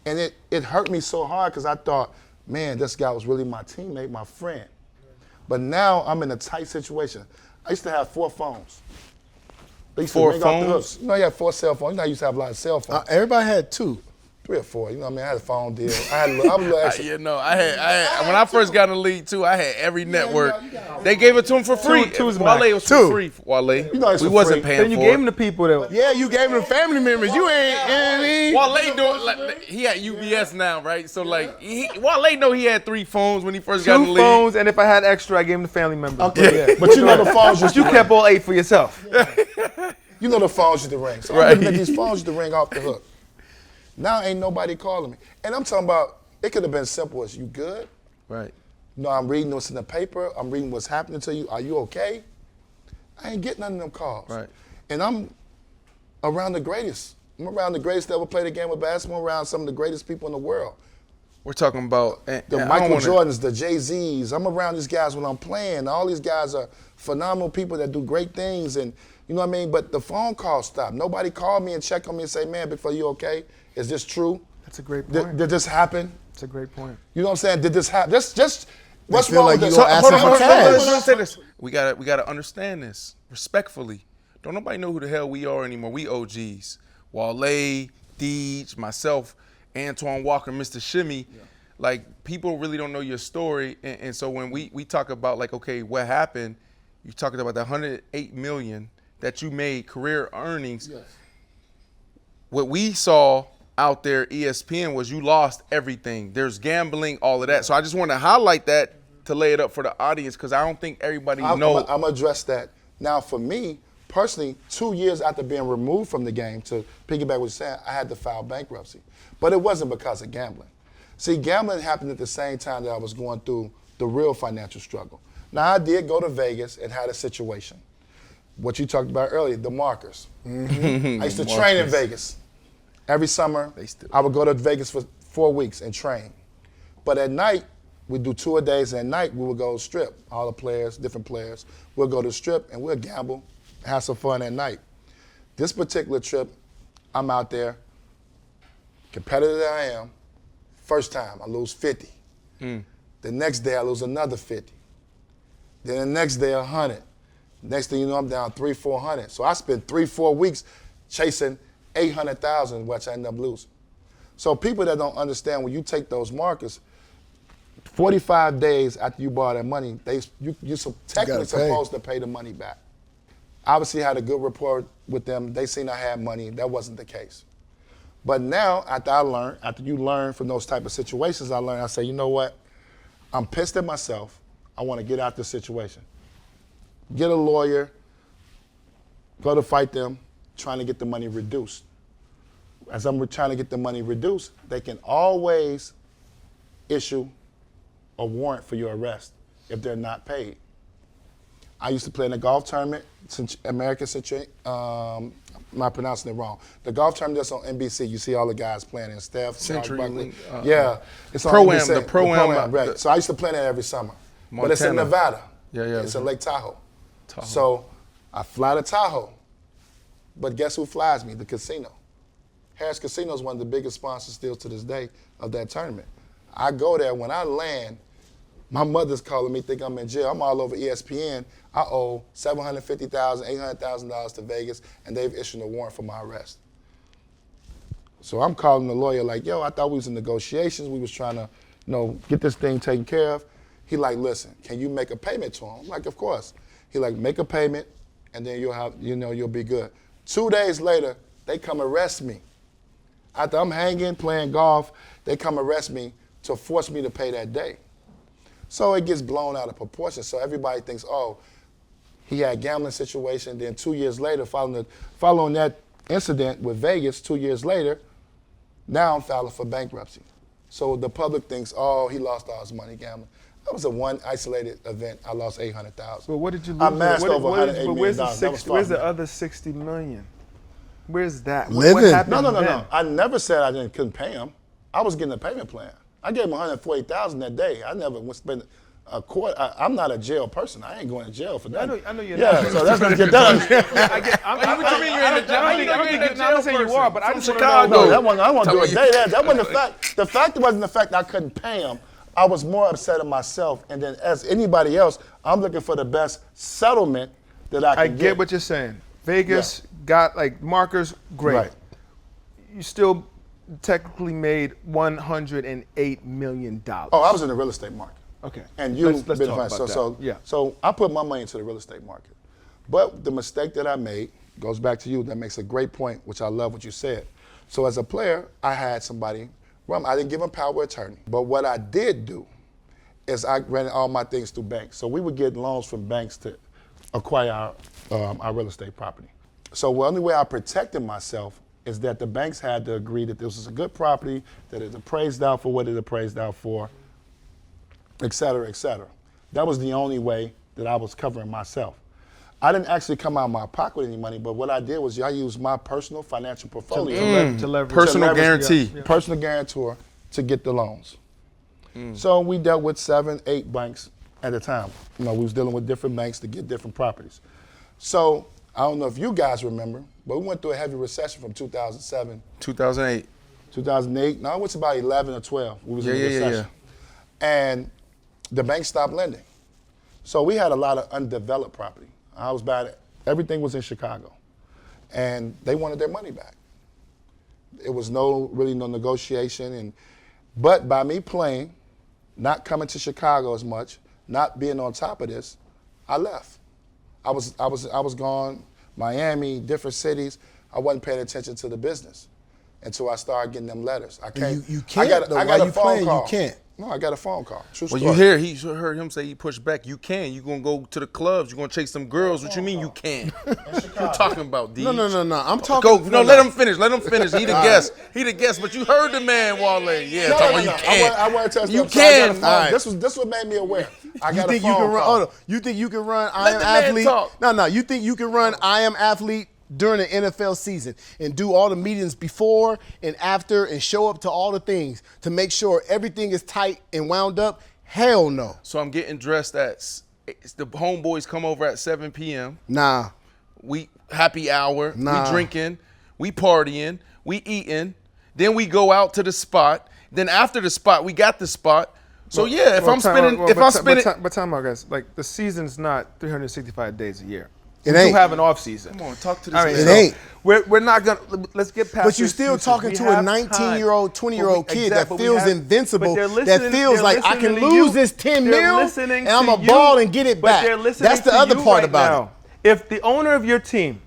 Speaker 1: And it hurt me so hard because I thought, man, this guy was really my teammate, my friend. But now I'm in a tight situation. I used to have 4 phones. They used to ring off the hooks. You had 4 cell phones. I used to have a lot of cell phones.
Speaker 7: Everybody had 2.
Speaker 1: 3 or 4, I had a phone deal. I was a little extra.
Speaker 3: When I first got in the league too, I had every network. They gave it to him for free. Wale was for free. Wale, we wasn't paying for it.
Speaker 5: Then you gave them to people that.
Speaker 7: Yeah, you gave them to family members. You ain't.
Speaker 3: Wale doing he had UBS now, right? So Wale know he had 3 phones when he first got in the
Speaker 5: 2
Speaker 3: league.
Speaker 5: phones, and if I had extra, I gave them to family members.
Speaker 1: Okay, but the phones
Speaker 5: you kept all 8 for yourself.
Speaker 1: The phones used to ring. So I'm looking at these phones used to ring off the hook. Now ain't nobody calling me. And I'm talking about, it could have been simple as, you good?
Speaker 3: Right.
Speaker 1: I'm reading what's in the paper. I'm reading what's happening to you. Are you okay? I ain't getting none of them calls.
Speaker 3: Right.
Speaker 1: And I'm around the greatest. I'm around the greatest that ever played a game of basketball, around some of the greatest people in the world.
Speaker 3: We're talking about
Speaker 1: the Michael Jordans, the Jay-Z's. I'm around these guys when I'm playing. All these guys are phenomenal people that do great things, and you know what I mean? But the phone call stopped. Nobody called me and checked on me and say, man, Big Fella, you okay? Is this true?
Speaker 5: That's a great point.
Speaker 1: Did this happen?
Speaker 5: That's a great point.
Speaker 1: You know what I'm saying? Did this happen? Just what's wrong with this?
Speaker 3: Hold on. We gotta understand this respectfully. Don't nobody know who the hell we are anymore. We OGs. Wale, Deej, myself, Antoine Walker, Mr. Shimmy. Yeah. Like, people really don't know your story. And so when we talk about, like, okay, what happened, you're talking about the $108 million that you made career earnings. Yes. What we saw out there, ESPN, was you lost everything. There's gambling, all of that. So I just want to highlight that to lay it up for the audience because I don't think everybody knows.
Speaker 1: I'm going to address that. Now, for me, personally, 2 years after being removed from the game, to piggyback what you're saying, I had to file bankruptcy. But it wasn't because of gambling. See, gambling happened at the same time that I was going through the real financial struggle. Now, I did go to Vegas and had a situation. What you talked about earlier, the markers. Mm-hmm. I used to train in Vegas. Every summer, I would go to Vegas for 4 weeks and train. But at night, we'd do tour days, and at night, we would go strip. All the players, different players, we'll go to strip, and we'll gamble, have some fun at night. This particular trip, I'm out there, competitive that I am. First time, I lose 50. The next day, I lose another 50. Then the next day, 100. Next thing you know, I'm down 300-400. So I spent 3-4 weeks chasing 800,000, which I ended up losing. So people that don't understand, when you take those markers, 45 days after you borrow that money, you're technically supposed to pay the money back. Obviously, I had a good rapport with them. They seen I had money. That wasn't the case. But now, after you learn from those type of situations, I say, you know what? I'm pissed at myself. I want to get out this situation. Get a lawyer, go to fight them, trying to get the money reduced. As I'm trying to get the money reduced, they can always issue a warrant for your arrest if they're not paid. I used to play in a golf tournament, American Century, I'm not pronouncing it wrong. The golf tournament that's on NBC, you see all the guys playing in Steph,
Speaker 3: CenturyLink.
Speaker 1: Yeah, it's on
Speaker 3: Pro-Am,
Speaker 1: NBC.
Speaker 3: the Pro-Am.
Speaker 1: Right. So I used to play there every summer.
Speaker 3: Montana.
Speaker 1: But it's in Nevada.
Speaker 3: Yeah.
Speaker 1: It's in Lake Tahoe. So I fly to Tahoe. But guess who flies me? The casino. Harris Casino is one of the biggest sponsors still to this day of that tournament. I go there. When I land, my mother's calling me, think I'm in jail. I'm all over ESPN. I owe $750,000, $800,000 to Vegas, and they've issued a warrant for my arrest. So I'm calling the lawyer like, yo, I thought we was in negotiations. We was trying to, get this thing taken care of. He like, listen, can you make a payment to him? I'm like, of course. He like, make a payment, and then you'll be good. 2 days later, they come arrest me. After I'm hanging, playing golf, they come arrest me to force me to pay that day. So it gets blown out of proportion. So everybody thinks, oh, he had a gambling situation. Then 2 years later, following that incident with Vegas, 2 years later, now I'm filing for bankruptcy. So the public thinks, oh, he lost all his money gambling. That was a one isolated event. I lost $800,000.
Speaker 8: But what did you lose?
Speaker 1: I amassed over $108 million.
Speaker 8: Where's the other $60 million? Where's that?
Speaker 7: Living.
Speaker 8: What happened
Speaker 1: No.
Speaker 8: then?
Speaker 1: I never said I couldn't pay him. I was getting a payment plan. I gave him $140,000 that day. I never would spend a quarter. I'm not a jail person. I ain't going to jail for that.
Speaker 8: I know you're
Speaker 1: not.
Speaker 8: not.
Speaker 1: So that's going to get done.
Speaker 3: What you mean you're in the jail?
Speaker 8: I'm not saying you are, but I just
Speaker 3: Chicago.
Speaker 1: No, that one, I want to do a day there. That wasn't the fact. The fact wasn't the fact I couldn't pay him. I was more upset at myself. And then as anybody else, I'm looking for the best settlement that I can get.
Speaker 8: I get what you're saying. Vegas got like markers, great.
Speaker 1: Right.
Speaker 8: You still technically made $108 million.
Speaker 1: Oh, I was in the real estate market.
Speaker 8: Okay.
Speaker 1: And you
Speaker 8: let's
Speaker 1: been
Speaker 8: talk
Speaker 1: fine.
Speaker 8: about that.
Speaker 1: So I put my money into the real estate market. But the mistake that I made goes back to you. That makes a great point, which I love what you said. So as a player, I had somebody run. I didn't give him power of attorney. But what I did do is I ran all my things through banks. So we would get loans from banks to acquire our real estate property. So the only way I protected myself is that the banks had to agree that this was a good property, that it's appraised out for what it appraised out for, et cetera, et cetera. That was the only way that I was covering myself. I didn't actually come out of my pocket with any money, but what I did was I used my personal financial portfolio
Speaker 8: To leverage.
Speaker 3: Personal guarantee.
Speaker 1: personal guarantor to get the loans. So we dealt with 7, 8 banks at a time. We was dealing with different banks to get different properties. So I don't know if you guys remember, but we went through a heavy recession from 2007.
Speaker 3: 2008.
Speaker 1: 2008, no, it was about 11 or 12. We was in a recession. And the bank stopped lending. So we had a lot of undeveloped property. I was bad at everything was in Chicago. And they wanted their money back. It was really no negotiation. But by me playing, not coming to Chicago as much, not being on top of this, I left. I was gone, Miami, different cities. I wasn't paying attention to the business until I started getting them letters. I can't.
Speaker 7: You can't.
Speaker 1: I got a phone call.
Speaker 7: You can't.
Speaker 1: No, I got a phone call. True
Speaker 3: Well,
Speaker 1: story.
Speaker 3: you heard him say he pushed back. You can. You gonna go to the clubs. You gonna chase some girls. What you mean you can? What you talking about, D?
Speaker 7: No. I'm talking.
Speaker 3: Go. No, let him finish. Let him finish. He the guest. He the guest. But you heard the man, Wale. Yeah, talking about you can.
Speaker 1: I want to tell
Speaker 3: You
Speaker 1: you.
Speaker 3: can.
Speaker 1: So I got a phone. This is what made me aware. I got
Speaker 7: You think
Speaker 1: a
Speaker 7: you
Speaker 1: phone
Speaker 7: can run?
Speaker 1: call.
Speaker 7: Hold on. You think you can run? I
Speaker 3: Let
Speaker 7: am
Speaker 3: the man
Speaker 7: athlete.
Speaker 3: talk.
Speaker 7: No. You think you can run? I am athlete during the NFL season and do all the meetings before and after and show up to all the things to make sure everything is tight and wound up? Hell no.
Speaker 3: So I'm getting dressed the homeboys come over at 7 p.m.
Speaker 7: Nah.
Speaker 3: We happy hour.
Speaker 7: Nah.
Speaker 3: We drinking. We partying. We eating. Then we go out to the spot. Then after the spot, we got the spot. So yeah, if I'm spending,
Speaker 8: but time out, guys. Like the season's not 365 days a year.
Speaker 7: It
Speaker 8: We
Speaker 7: ain't.
Speaker 8: do have an off season.
Speaker 3: come on, talk to this
Speaker 8: All right,
Speaker 3: man.
Speaker 7: It ain't.
Speaker 8: We're not gonna. Let's get past.
Speaker 7: But you
Speaker 8: the
Speaker 7: still
Speaker 8: excuses.
Speaker 7: talking
Speaker 8: We
Speaker 7: to a
Speaker 8: have
Speaker 7: 19-year-old,
Speaker 8: time.
Speaker 7: 20-year-old kid that
Speaker 8: But we
Speaker 7: feels
Speaker 8: have-
Speaker 7: invincible,
Speaker 8: but they're
Speaker 7: that
Speaker 8: listening-
Speaker 7: feels
Speaker 8: they're
Speaker 7: like I can
Speaker 8: listening to
Speaker 7: lose
Speaker 8: you.
Speaker 7: this 10
Speaker 8: They're
Speaker 7: mil
Speaker 8: listening
Speaker 7: and I'm
Speaker 8: to
Speaker 7: a
Speaker 8: you,
Speaker 7: ball and get it
Speaker 8: but
Speaker 7: back.
Speaker 8: they're listening
Speaker 7: That's the
Speaker 8: to
Speaker 7: other
Speaker 8: you
Speaker 7: part
Speaker 8: right
Speaker 7: about
Speaker 8: now. If the owner of your team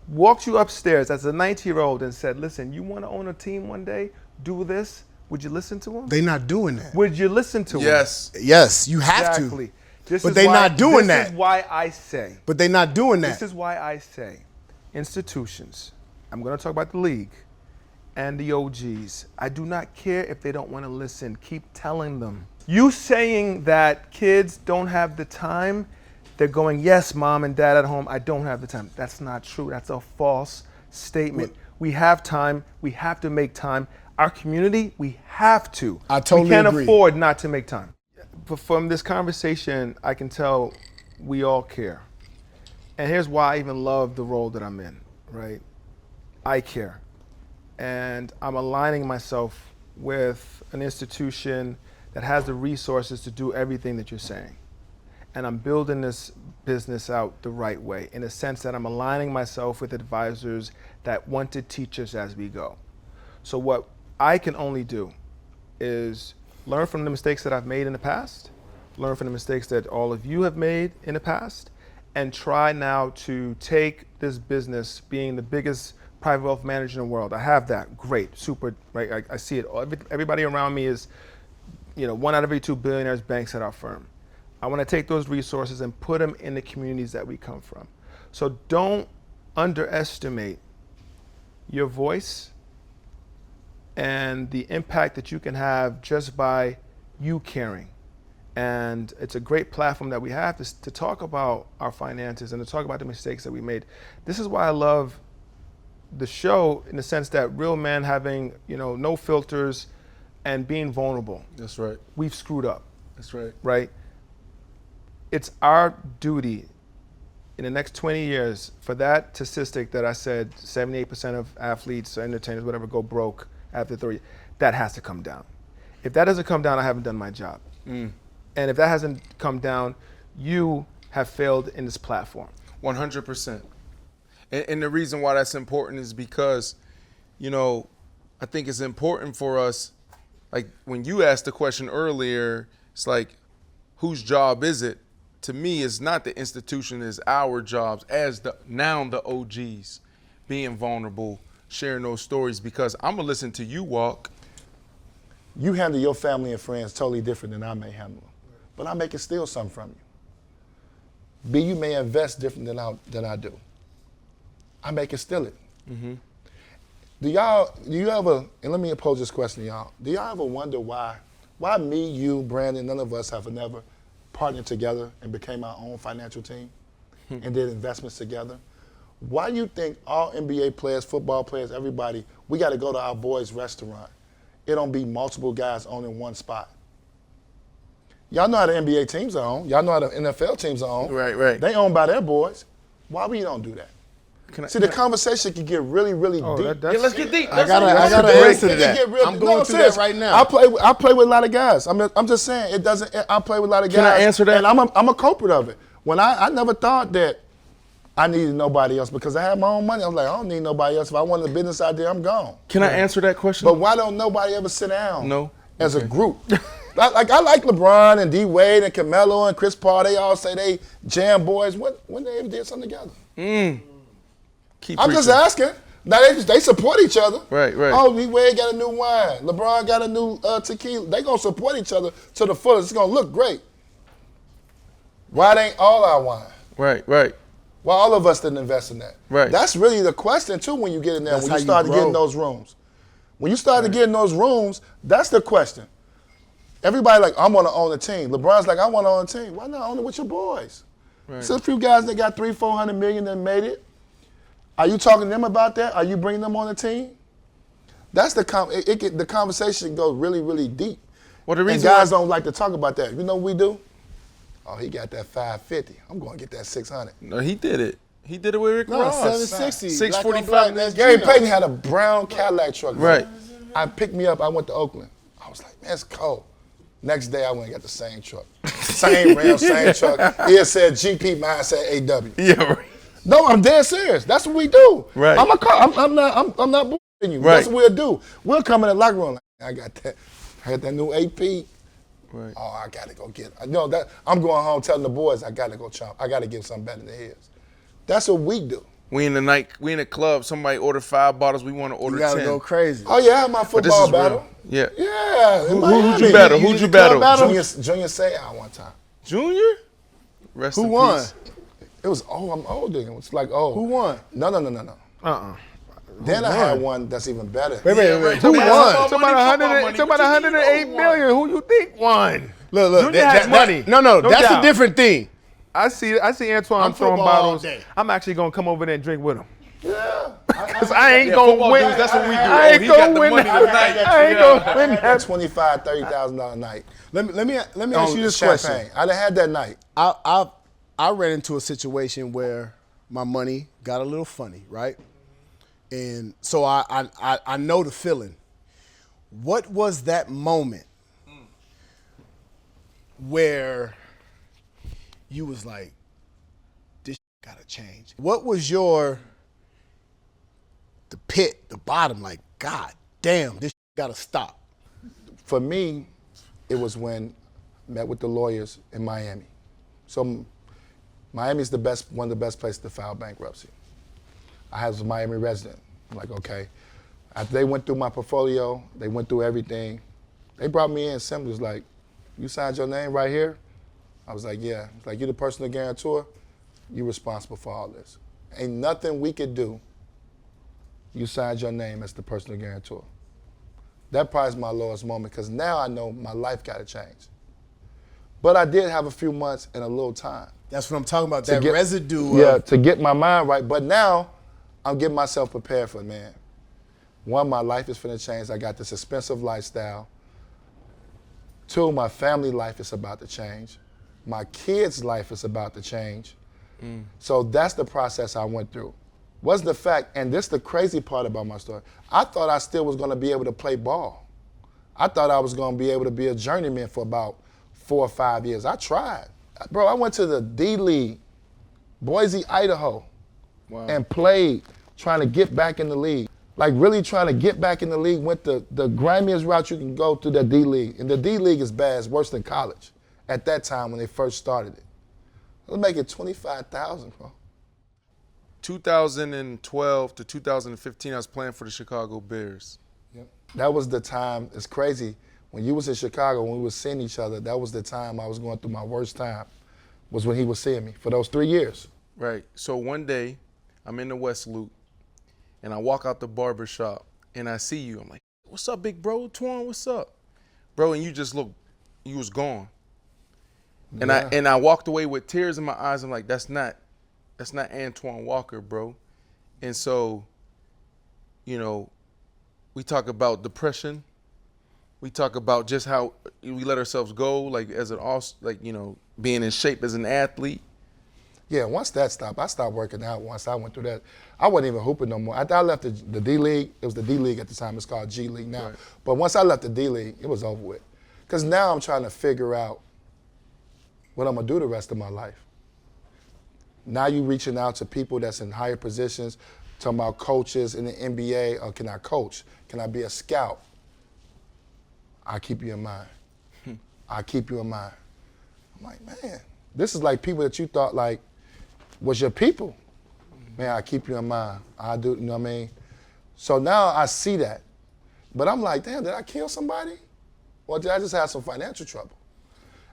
Speaker 8: walked you upstairs as a 19-year-old and said, "Listen, you want to own a team one day? Do this." Would you listen to him?
Speaker 7: it. They not doing that.
Speaker 8: Would you listen to him?
Speaker 3: Yes.
Speaker 7: Yes, you have
Speaker 8: Exactly.
Speaker 7: to.
Speaker 8: This
Speaker 7: But
Speaker 8: is
Speaker 7: they
Speaker 8: why-
Speaker 7: not doing that.
Speaker 8: This is why I say.
Speaker 7: But they not doing that.
Speaker 8: This is why I say institutions, I'm going to talk about the league and the OGs. I do not care if they don't want to listen. Keep telling them. You saying that kids don't have the time, they're going, yes, mom and dad at home, I don't have the time. That's not true. That's a false statement. We have time. We have to make time. Our community, we have to.
Speaker 7: I totally
Speaker 8: We can't
Speaker 7: agree.
Speaker 8: afford not to make time. But from this conversation, I can tell we all care. And here's why I even love the role that I'm in, right? I care. And I'm aligning myself with an institution that has the resources to do everything that you're saying. And I'm building this business out the right way, in a sense that I'm aligning myself with advisors that want to teach us as we go. So what I can only do is learn from the mistakes that I've made in the past, learn from the mistakes that all of you have made in the past, and try now to take this business, being the biggest private wealth manager in the world. I have that, great, super, right? I see it. Everybody around me is, 1 out of every 2 billionaires banks at our firm. I want to take those resources and put them in the communities that we come from. So don't underestimate your voice and the impact that you can have just by you caring. And it's a great platform that we have to talk about our finances and to talk about the mistakes that we made. This is why I love the show, in the sense that real men having, no filters and being vulnerable.
Speaker 3: That's right.
Speaker 8: We've screwed up,
Speaker 3: That's right.
Speaker 8: right? It's our duty in the next 20 years for that statistic that I said, 78% of athletes, entertainers, whatever, go broke after 30. That has to come down. If that doesn't come down, I haven't done my job. And if that hasn't come down, you have failed in this platform.
Speaker 3: 100%. And the reason why that's important is because, I think it's important for us, like when you asked the question earlier, it's like, whose job is it? To me, it's not the institution, it's our jobs as the OGs, being vulnerable, sharing those stories, because I'm gonna listen to you walk.
Speaker 1: You handle your family and friends totally different than I may handle them. But I may can steal something from you. B, you may invest different than I do. I may can steal it. Do you ever, and let me pose this question to y'all, do y'all ever wonder why me, you, Brandon, none of us have never partnered together and became our own financial team and did investments together? Why you think all NBA players, football players, everybody, we got to go to our boys' restaurant? It don't be multiple guys owning one spot. Y'all know how the NBA teams are owned. Y'all know how the NFL teams are owned.
Speaker 3: Right.
Speaker 1: They owned by their boys. Why we don't do that? The conversation can get really, really deep.
Speaker 3: Let's get deep.
Speaker 7: I got an answer to that. I'm going through that right now.
Speaker 1: I play with a lot of guys. I'm just saying, it doesn't. I play with a lot of guys.
Speaker 3: Can I answer that?
Speaker 1: And I'm a culprit of it. When I never thought that I needed nobody else, because I had my own money. I was like, I don't need nobody else. If I wanted a business idea, I'm gone.
Speaker 3: Can I answer that question?
Speaker 1: But why don't nobody ever sit down?
Speaker 3: No.
Speaker 1: As a group. I like LeBron and D Wade and Carmelo and Chris Paul. They all say they jam boys. When they ever did something together? I'm just asking. Now they support each other.
Speaker 3: Right.
Speaker 1: Oh, D Wade got a new wine. LeBron got a new tequila. They gonna support each other to the fullest. It's gonna look great. Why it ain't all our wine?
Speaker 3: Right.
Speaker 1: Why all of us didn't invest in that?
Speaker 3: Right.
Speaker 1: That's really the question too when you get in there.
Speaker 7: That's
Speaker 1: when
Speaker 7: how
Speaker 1: you
Speaker 7: you
Speaker 1: start to get in
Speaker 7: grow.
Speaker 1: those rooms. When you start to get in those rooms, that's the question. Everybody like, I want to own a team. LeBron's like, I want to own a team. Why not own it with your boys?
Speaker 3: Right.
Speaker 1: So a few guys that got $300-400 million that made it. Are you talking to them about that? Are you bringing them on the team? That's the the conversation goes really, really deep.
Speaker 3: Well, the
Speaker 1: And
Speaker 3: reason
Speaker 1: guys don't like to talk about that. You know what we do? Oh, he got that 550. I'm going to get that 600.
Speaker 3: No, he did it. He did it with Rick
Speaker 7: No,
Speaker 3: Ross.
Speaker 7: 760.
Speaker 3: 645.
Speaker 7: That's
Speaker 1: Gary
Speaker 7: Gino.
Speaker 1: Payton had a brown Cadillac truck.
Speaker 3: Right.
Speaker 1: I picked me up. I went to Oakland. I was like, man, it's cold. Next day, I went and got the same truck. Same rim, same truck. It said GP, mine said AW.
Speaker 3: Yeah, right.
Speaker 1: No, I'm dead serious. That's what we do.
Speaker 3: Right.
Speaker 1: I'm not bullshitting you.
Speaker 3: Right.
Speaker 1: That's what we'll do. We'll come in the locker room like, I got that. I got that new AP.
Speaker 3: Right.
Speaker 1: Oh, I gotta go get it. No, that I'm going home telling the boys I gotta go chomp. I gotta give something better than his. That's what we do.
Speaker 3: We in the club, somebody order 5 bottles, we want to order 10.
Speaker 7: You gotta go crazy.
Speaker 1: Oh yeah, I had my football battle.
Speaker 3: Yeah.
Speaker 1: Yeah.
Speaker 3: Who'd you battle? Who'd you battle?
Speaker 1: Junior Seau one time.
Speaker 3: Junior? Rest
Speaker 7: Who
Speaker 3: in
Speaker 7: won?
Speaker 3: peace.
Speaker 1: It was I'm older. It was like
Speaker 7: Who won?
Speaker 1: No. Then I had one that's even better.
Speaker 7: Wait. Who won?
Speaker 8: Talk about 108 million. Who you think won?
Speaker 7: Look.
Speaker 8: Junior has money.
Speaker 7: No, that's
Speaker 8: doubt.
Speaker 7: a different thing.
Speaker 8: I see Antoine
Speaker 7: I'm
Speaker 8: throwing
Speaker 7: football all
Speaker 8: bottles.
Speaker 7: day.
Speaker 8: I'm actually gonna come over there and drink with him.
Speaker 1: Yeah.
Speaker 8: Cause I ain't gonna win.
Speaker 3: dudes, that's what we do.
Speaker 8: I ain't
Speaker 3: He got
Speaker 8: gonna
Speaker 3: the
Speaker 8: win
Speaker 3: money
Speaker 8: that.
Speaker 3: tonight.
Speaker 8: I ain't gonna win
Speaker 1: That
Speaker 8: that.
Speaker 1: $25,000, $30,000 night.
Speaker 7: Let me ask
Speaker 1: On
Speaker 7: you this
Speaker 1: champagne.
Speaker 7: question.
Speaker 1: I done had that night.
Speaker 7: I ran into a situation where my money got a little funny, right? And so I know the feeling. What was that moment where you was like, this gotta change? What was the bottom, like, God damn, this gotta stop?
Speaker 1: For me, it was when I met with the lawyers in Miami. So Miami's one of the best places to file bankruptcy. I was a Miami resident. I'm like, okay. After they went through my portfolio, they went through everything. They brought me in simply, was like, you signed your name right here? I was like, yeah. It's like, you the personal guarantor, you responsible for all this. Ain't nothing we could do. You signed your name as the personal guarantor. That probably is my lowest moment, because now I know my life got to change. But I did have a few months and a little time.
Speaker 7: That's what I'm talking about, that residue.
Speaker 1: Yeah, to get my mind right. But now, I'm getting myself prepared for it, man. One, my life is finna change. I got this expensive lifestyle. 2, my family life is about to change. My kids' life is about to change. So that's the process I went through. Was the fact, and this is the crazy part about my story, I thought I still was gonna be able to play ball. I thought I was gonna be able to be a journeyman for about 4 or 5 years. I tried. Bro, I went to the D-League, Boise, Idaho, and played, trying to get back in the league. Like really trying to get back in the league, went the grimiest route you can go through the D-League. And the D-League is bad, it's worse than college at that time when they first started it. Let's make it $25,000, bro.
Speaker 3: 2012 to 2015, I was playing for the Chicago Bears.
Speaker 1: Yep. That was the time, it's crazy, when you was in Chicago, when we was seeing each other, that was the time I was going through my worst time, was when he was seeing me for those 3 years.
Speaker 3: Right, so one day, I'm in the West Loop, and I walk out the barber shop, and I see you. I'm like, what's up, big bro? Twan, what's up? Bro, and you just look, you was gone. And I walked away with tears in my eyes. I'm like, that's not Antoine Walker, bro. And so, you know, we talk about depression. We talk about just how we let ourselves go, like as an being in shape as an athlete.
Speaker 1: Yeah, once that stopped, I stopped working out once I went through that. I wasn't even hooping no more. After I left the D-League, it was the D-League at the time, it's called G-League now.
Speaker 3: Right.
Speaker 1: But once I left the D-League, it was over with. Because now I'm trying to figure out what I'm gonna do the rest of my life. Now you reaching out to people that's in higher positions, talking about coaches in the NBA, or can I coach? Can I be a scout? I'll keep you in mind. I'll keep you in mind. I'm like, man, this is like people that you thought like was your people. Man, I'll keep you in mind. I'll do, you know what I mean? So now I see that. But I'm like, damn, did I kill somebody? Or did I just have some financial trouble?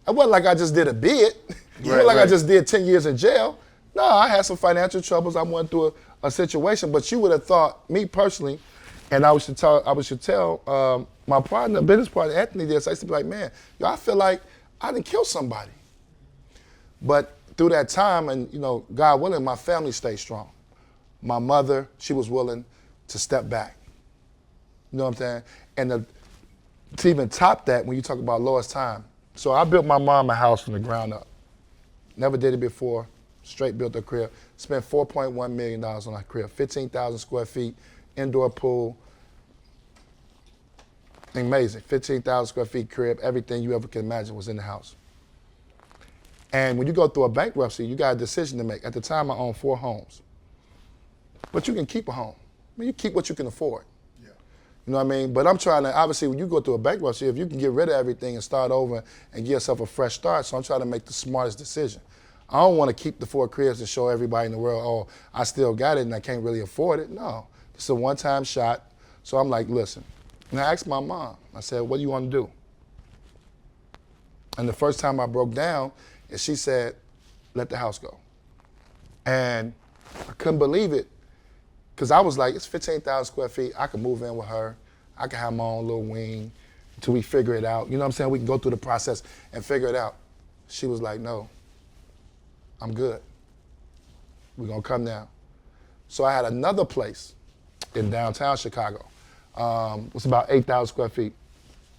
Speaker 1: It wasn't like I just did a bid. It wasn't like I just did 10 years in jail. No, I had some financial troubles. I went through a situation, but you would have thought, me personally, and I should tell my partner, business partner, Anthony, this. I used to be like, man, yo, I feel like I didn't kill somebody. But through that time, and you know, God willing, my family stayed strong. My mother, she was willing to step back. You know what I'm saying? And to even top that, when you talk about lowest time, so I built my mom a house from the ground up. Never did it before. Straight built a crib. Spent $4.1 million on our crib. 15,000 square feet, indoor pool. Amazing. 15,000 square feet crib, everything you ever can imagine was in the house. And when you go through a bankruptcy, you got a decision to make. At the time, I owned 4 homes. But you can keep a home. I mean, you keep what you can afford. Yeah. You know what I mean? But I'm trying to, obviously, when you go through a bankruptcy, if you can get rid of everything and start over and give yourself a fresh start, so I'm trying to make the smartest decision. I don't want to keep the 4 cribs and show everybody in the world, oh, I still got it and I can't really afford it. No, it's a one-time shot. So I'm like, listen. And I asked my mom, I said, what do you want to do? And the first time I broke down, and she said, let the house go. And I couldn't believe it, because I was like, it's 15,000 square feet. I can move in with her. I can have my own little wing until we figure it out. You know what I'm saying? We can go through the process and figure it out. She was like, no, I'm good. We're going to come down. So I had another place in downtown Chicago. It was about 8,000 square feet.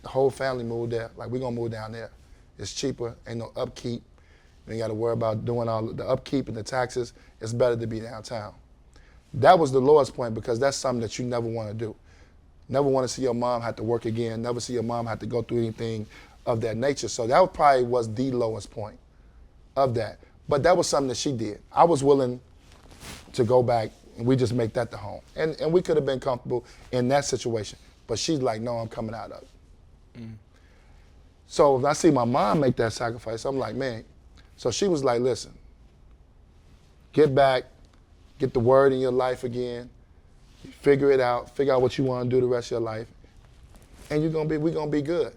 Speaker 1: The whole family moved there. Like, we're going to move down there. It's cheaper, ain't no upkeep. You ain't got to worry about doing all the upkeep and the taxes. It's better to be downtown. That was the lowest point, because that's something that you never want to do. Never want to see your mom have to work again, never see your mom have to go through anything of that nature. So that probably was the lowest point of that. But that was something that she did. I was willing to go back and we just make that the home. And we could have been comfortable in that situation. But she's like, no, I'm coming out of it. Mm. So when I see my mom make that sacrifice, I'm like, man. So she was like, listen, get back, get the word in your life again, figure it out, figure out what you want to do the rest of your life, and we're gonna be good.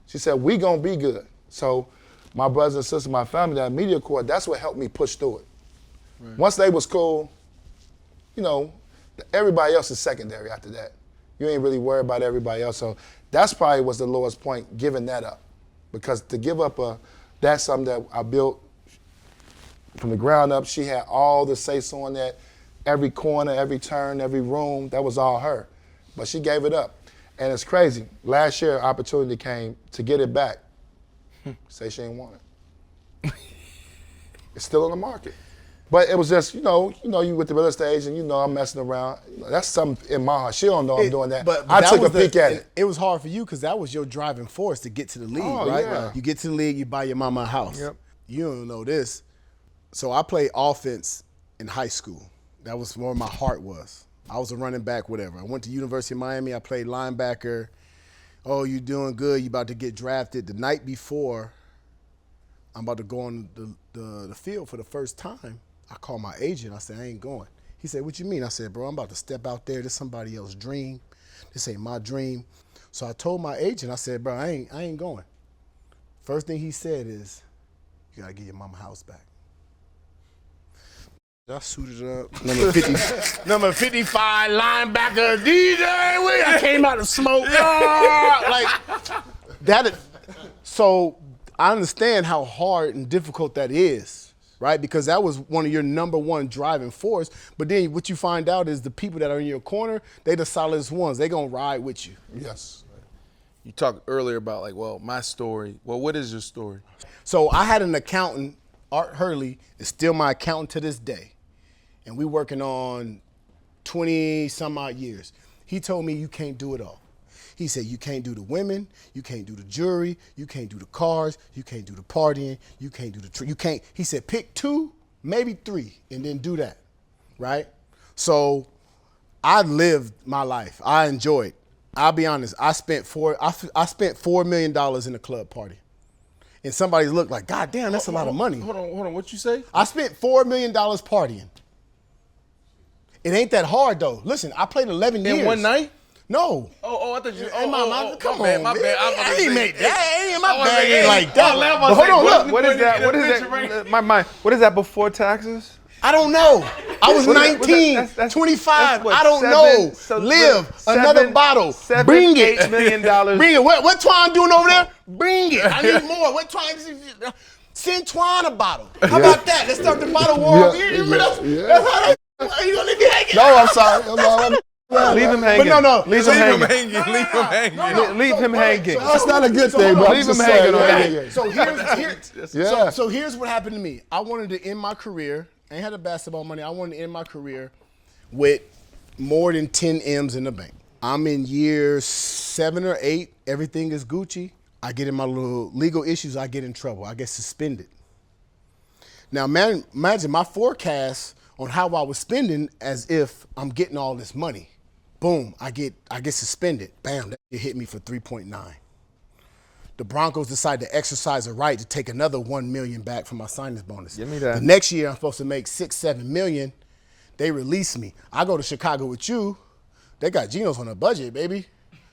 Speaker 1: She said, we gonna be good. So my brothers and sisters, my family, that media corps, that's what helped me push through it. Right. Once they was cool, you know, everybody else is secondary after that. You ain't really worried about everybody else. So that's probably was the lowest point, giving that up. Because to give up that's something that I built from the ground up. She had all the say-so on that. Every corner, every turn, every room, that was all her. But she gave it up. And it's crazy. Last year, opportunity came to get it back. Say she ain't want it. It's still on the market. But it was just, you with the real estate agent, I'm messing around. That's something in my heart. She don't know I'm doing that. But I took a peek at it.
Speaker 7: It was hard for you because that was your driving force to get to the league, right? Yeah. You get to the league, you buy your mama a house. Yep. You don't know this. So I played offense in high school. That was where my heart was. I was a running back, whatever. I went to University of Miami. I played linebacker. Oh, you doing good. You about to get drafted. The night before I'm about to go on the field for the first time, I called my agent. I said, I ain't going. He said, what you mean? I said, bro, I'm about to step out there. This is somebody else's dream. This ain't my dream. So I told my agent, I said, bro, I ain't going. First thing he said is, you got to get your mama house back. I suited up. Number 55 linebacker, DJ. I came out to smoke. So I understand how hard and difficult that is, right? Because that was one of your number one driving force. But then what you find out is the people that are in your corner, they the solidest ones. They gonna ride with you.
Speaker 1: Yes.
Speaker 8: You talked earlier about my story. Well, what is your story?
Speaker 7: So I had an accountant, Art Hurley, is still my accountant to this day. And we working on 20 some odd years. He told me you can't do it all. He said you can't do the women, you can't do the jewelry, you can't do the cars, you can't do the partying, you can't do the you can't. He said pick 2, maybe 3, and then do that, right? So I lived my life. I enjoyed. I'll be honest. I spent $4 million in a club party, and somebody looked like, God damn, that's a lot of money.
Speaker 8: Hold on. What you say?
Speaker 7: I spent $4 million partying. It ain't that hard though. Listen, I played 11 years.
Speaker 8: In one night?
Speaker 7: No.
Speaker 8: Oh, I thought you.
Speaker 7: Come on,
Speaker 8: my bad.
Speaker 7: I ain't make that. My bag ain't like that. But hold on, look.
Speaker 8: What is that? What is that? My mind. What is that before taxes?
Speaker 7: I don't know. I was 19, 25. I don't know. Live another bottle. Bring it.
Speaker 8: $8 million.
Speaker 7: Bring it. What Twan doing over there? Bring it. I need more. What Twan? Send Twan a bottle. How about that? Let's start the bottle war. That's how you gonna leave me hanging?
Speaker 1: No, I'm sorry.
Speaker 8: Leave him hanging.
Speaker 7: But no.
Speaker 8: Leave him hanging. Leave him hanging.
Speaker 1: That's not a good thing, bro.
Speaker 8: Leave him hanging.
Speaker 7: So here's what happened to me. I wanted to end my career. I ain't had the basketball money. I wanted to end my career with more than 10 M's in the bank. I'm in year 7 or 8. Everything is Gucci. I get in my little legal issues. I get in trouble. I get suspended. Now, man, imagine my forecast on how I was spending as if I'm getting all this money. Boom, I get suspended. Bam, it hit me for 3.9. The Broncos decide to exercise a right to take another $1 million back from my signing bonus.
Speaker 8: Give me that.
Speaker 7: The next year, I'm supposed to make $6-7 million. They release me. I go to Chicago with you. They got Geno's on the budget, baby.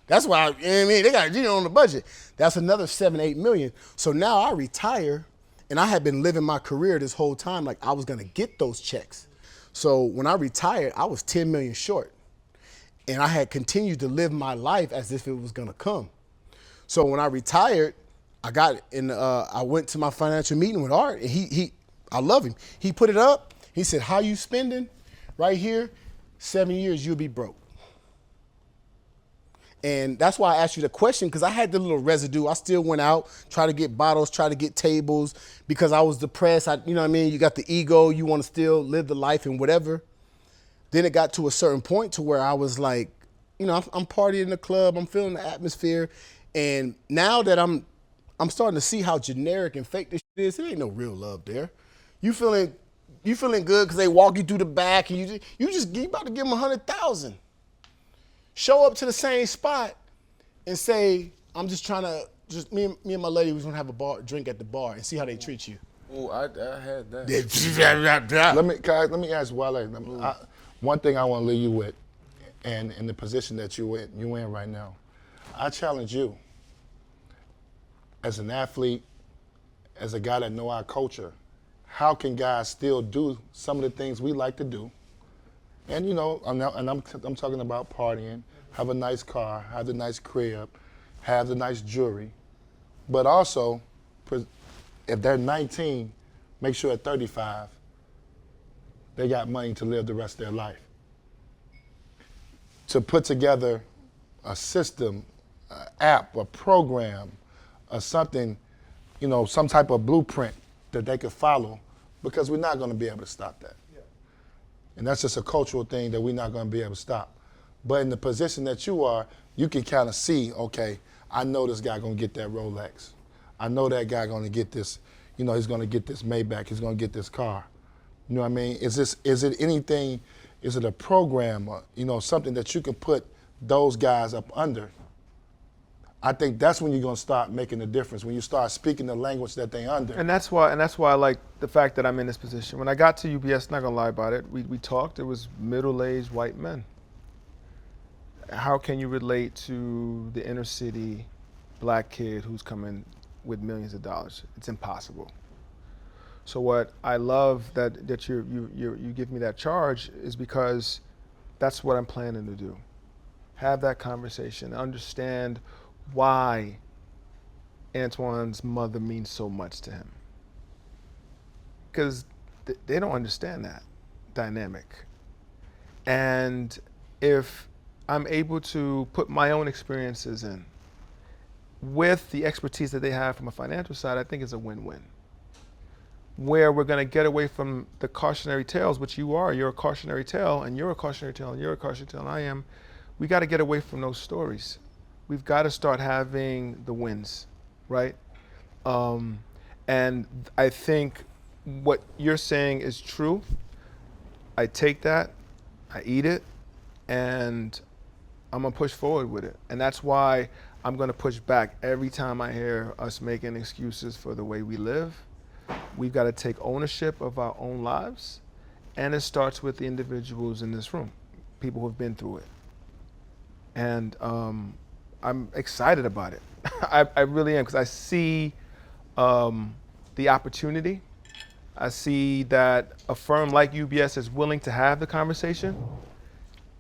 Speaker 7: That's why, you know what I mean? They got Geno on the budget. That's another $7-8 million. So now I retire, and I had been living my career this whole time like I was gonna get those checks. So when I retired, I was $10 million short. And I had continued to live my life as if it was gonna come. So when I retired, I went to my financial meeting with Art, and I love him. He put it up. He said, "How you spending? Right here, 7 years you'll be broke." And that's why I asked you the question, because I had the little residue. I still went out, try to get bottles, try to get tables, because I was depressed. You know what I mean? You got the ego. You want to still live the life and whatever. Then it got to a certain point to where I was like, you know, I'm partying in the club. I'm feeling the atmosphere. And now that I'm starting to see how generic and fake this shit is, there ain't no real love there. You feeling good because they walk you through the back, and you about to give them 100,000. Show up to the same spot and say, I'm just trying to, me and my lady was gonna have a drink at the bar and see how they treat you.
Speaker 3: Oh, I had that.
Speaker 1: Let me ask Wale. One thing I want to leave you with, and in the position that you in right now, I challenge you as an athlete, as a guy that know our culture, how can guys still do some of the things we like to do? And you know, I'm talking about partying, have a nice car, have the nice crib, have the nice jewelry, but also, if they're 19, make sure at 35, they got money to live the rest of their life. To put together a system, an app, a program, or something, you know, some type of blueprint that they could follow, because we're not going to be able to stop that. And that's just a cultural thing that we're not going to be able to stop. But in the position that you are, you can kind of see, okay, I know this guy going to get that Rolex. I know that guy going to get this, you know, he's going to get this Maybach. He's going to get this car. You know what I mean? Is it anything, is it a program, or, you know, something that you can put those guys up under? I think that's when you're going to start making a difference, when you start speaking the language that they under.
Speaker 8: And that's why I like the fact that I'm in this position. When I got to UBS, not gonna lie about it, we talked, it was middle-aged white men. How can you relate to the inner city black kid who's coming with millions of dollars? It's impossible. So what I love that you give me that charge is because that's what I'm planning to do. Have that conversation, understand why Antoine's mother means so much to him. Because they don't understand that dynamic. And if I'm able to put my own experiences in with the expertise that they have from a financial side, I think it's a win-win. Where we're gonna get away from the cautionary tales, which you're a cautionary tale, and you're a cautionary tale, and you're a cautionary tale, and I am. We gotta get away from those stories. We've got to start having the wins, right? And I think what you're saying is true. I take that, I eat it, and I'm gonna push forward with it. And that's why I'm gonna push back every time I hear us making excuses for the way we live. We've got to take ownership of our own lives, and it starts with the individuals in this room, people who have been through it. And I'm excited about it. I really am, because I see the opportunity. I see that a firm like UBS is willing to have the conversation.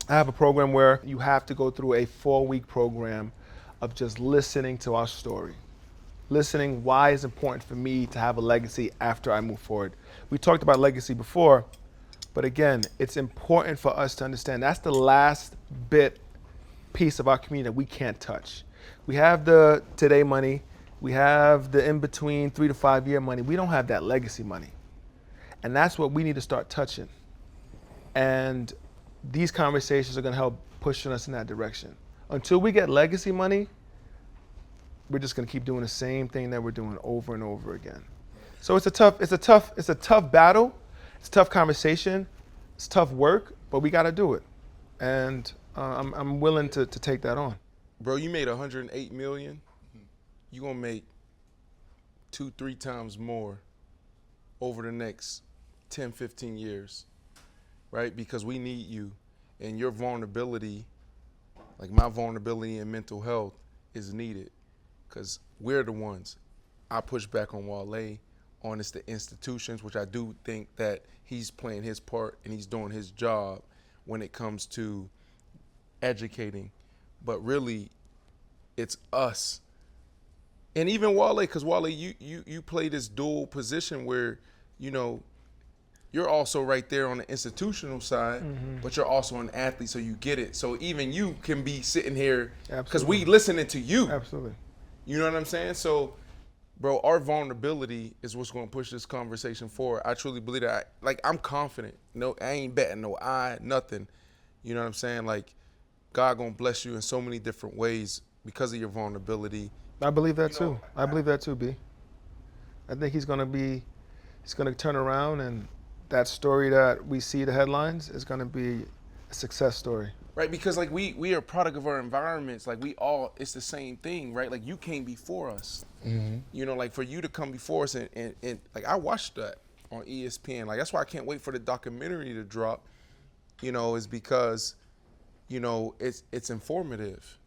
Speaker 8: I have a program where you have to go through a 4-week program of just listening to our story. Listening why it's important for me to have a legacy after I move forward. We talked about legacy before, but again, it's important for us to understand that's the last piece of our community that we can't touch. We have the today money, we have the in-between 3 to 5 year money. We don't have that legacy money. And that's what we need to start touching. And these conversations are going to help pushing us in that direction. Until we get legacy money, we're just going to keep doing the same thing that we're doing over and over again. So it's a tough battle. It's a tough conversation. It's tough work, but we got to do it. And I'm willing to take that on.
Speaker 3: Bro, you made $108 million. You're going to make 2-3 times more over the next 10, 15 years, right? Because we need you, and your vulnerability, like my vulnerability in mental health, is needed, because we're the ones. I push back on Wale, on it's the institutions, which I do think that he's playing his part and he's doing his job when it comes to educating, but really it's us. And even Wale, because Wale, you play this dual position where, you know, you're also right there on the institutional side, but you're also an athlete, so you get it. So even you can be sitting here, because we listening to you.
Speaker 8: Absolutely.
Speaker 3: You know what I'm saying? So, bro, our vulnerability is what's going to push this conversation forward. I truly believe that. I'm confident. No, I ain't betting no eye, nothing. You know what I'm saying? Like, God going to bless you in so many different ways because of your vulnerability.
Speaker 8: I believe that too. I believe that too, B. I think he's going to turn around, and that story that we see the headlines is going to be a success story.
Speaker 3: Right, because like we are a product of our environments. Like it's the same thing, right? Like you came before us. You know, like for you to come before us and like I watched that on ESPN. Like that's why I can't wait for the documentary to drop, you know, is because, you know, it's informative.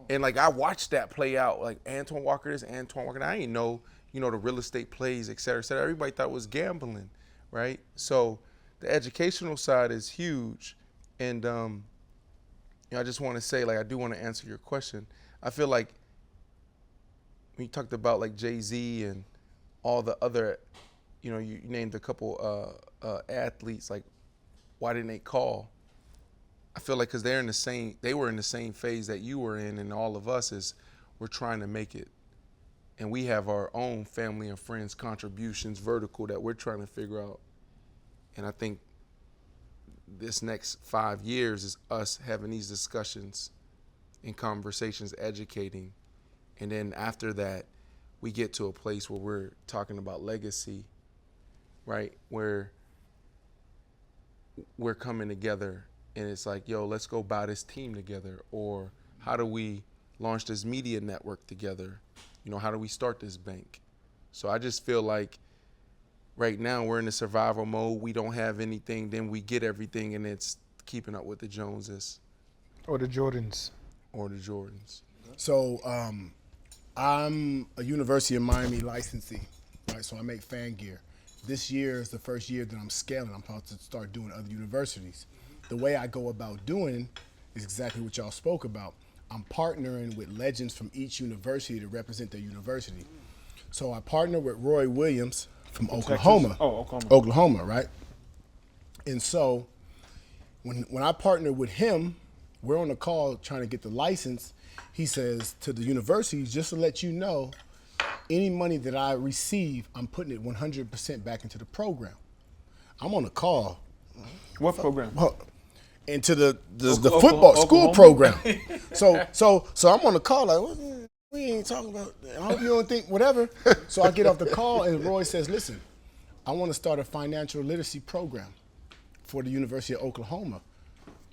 Speaker 3: And like I watched that play out, like Antoine Walker this, Antoine Walker that. I didn't know, you know, the real estate plays, et cetera, et cetera. Everybody thought it was gambling, right? So the educational side is huge. And you know, I just want to say, like, I do want to answer your question. I feel like when you talked about like Jay-Z and all the other, you know, you named a couple athletes, like why didn't they call? I feel like because they were in the same phase that you were in, and all of us is we're trying to make it. And we have our own family and friends contributions vertical that we're trying to figure out. And I think this next 5 years is us having these discussions and conversations, educating. And then after that, we get to a place where we're talking about legacy, right? Where we're coming together and it's like, yo, let's go buy this team together. Or how do we launch this media network together? You know, how do we start this bank? So I just feel like right now we're in the survival mode. We don't have anything, then we get everything, and it's keeping up with the Joneses.
Speaker 8: Or the Jordans.
Speaker 7: So I'm a University of Miami licensee, right? So I make fan gear. This year is the first year that I'm scaling. I'm about to start doing other universities. The way I go about doing is exactly what y'all spoke about. I'm partnering with legends from each university to represent their university. So I partner with Roy Williams from Oklahoma.
Speaker 8: Texas? Oh, Oklahoma.
Speaker 7: Oklahoma, right? And so when I partner with him, we're on the call trying to get the license. He says to the university, just to let you know, any money that I receive, I'm putting it 100% back into the program. I'm on the call.
Speaker 8: What program?
Speaker 7: Into the football school program. So I'm on the call like, we ain't talking about, I hope you don't think whatever. So I get off the call and Roy says, listen, I want to start a financial literacy program for the University of Oklahoma.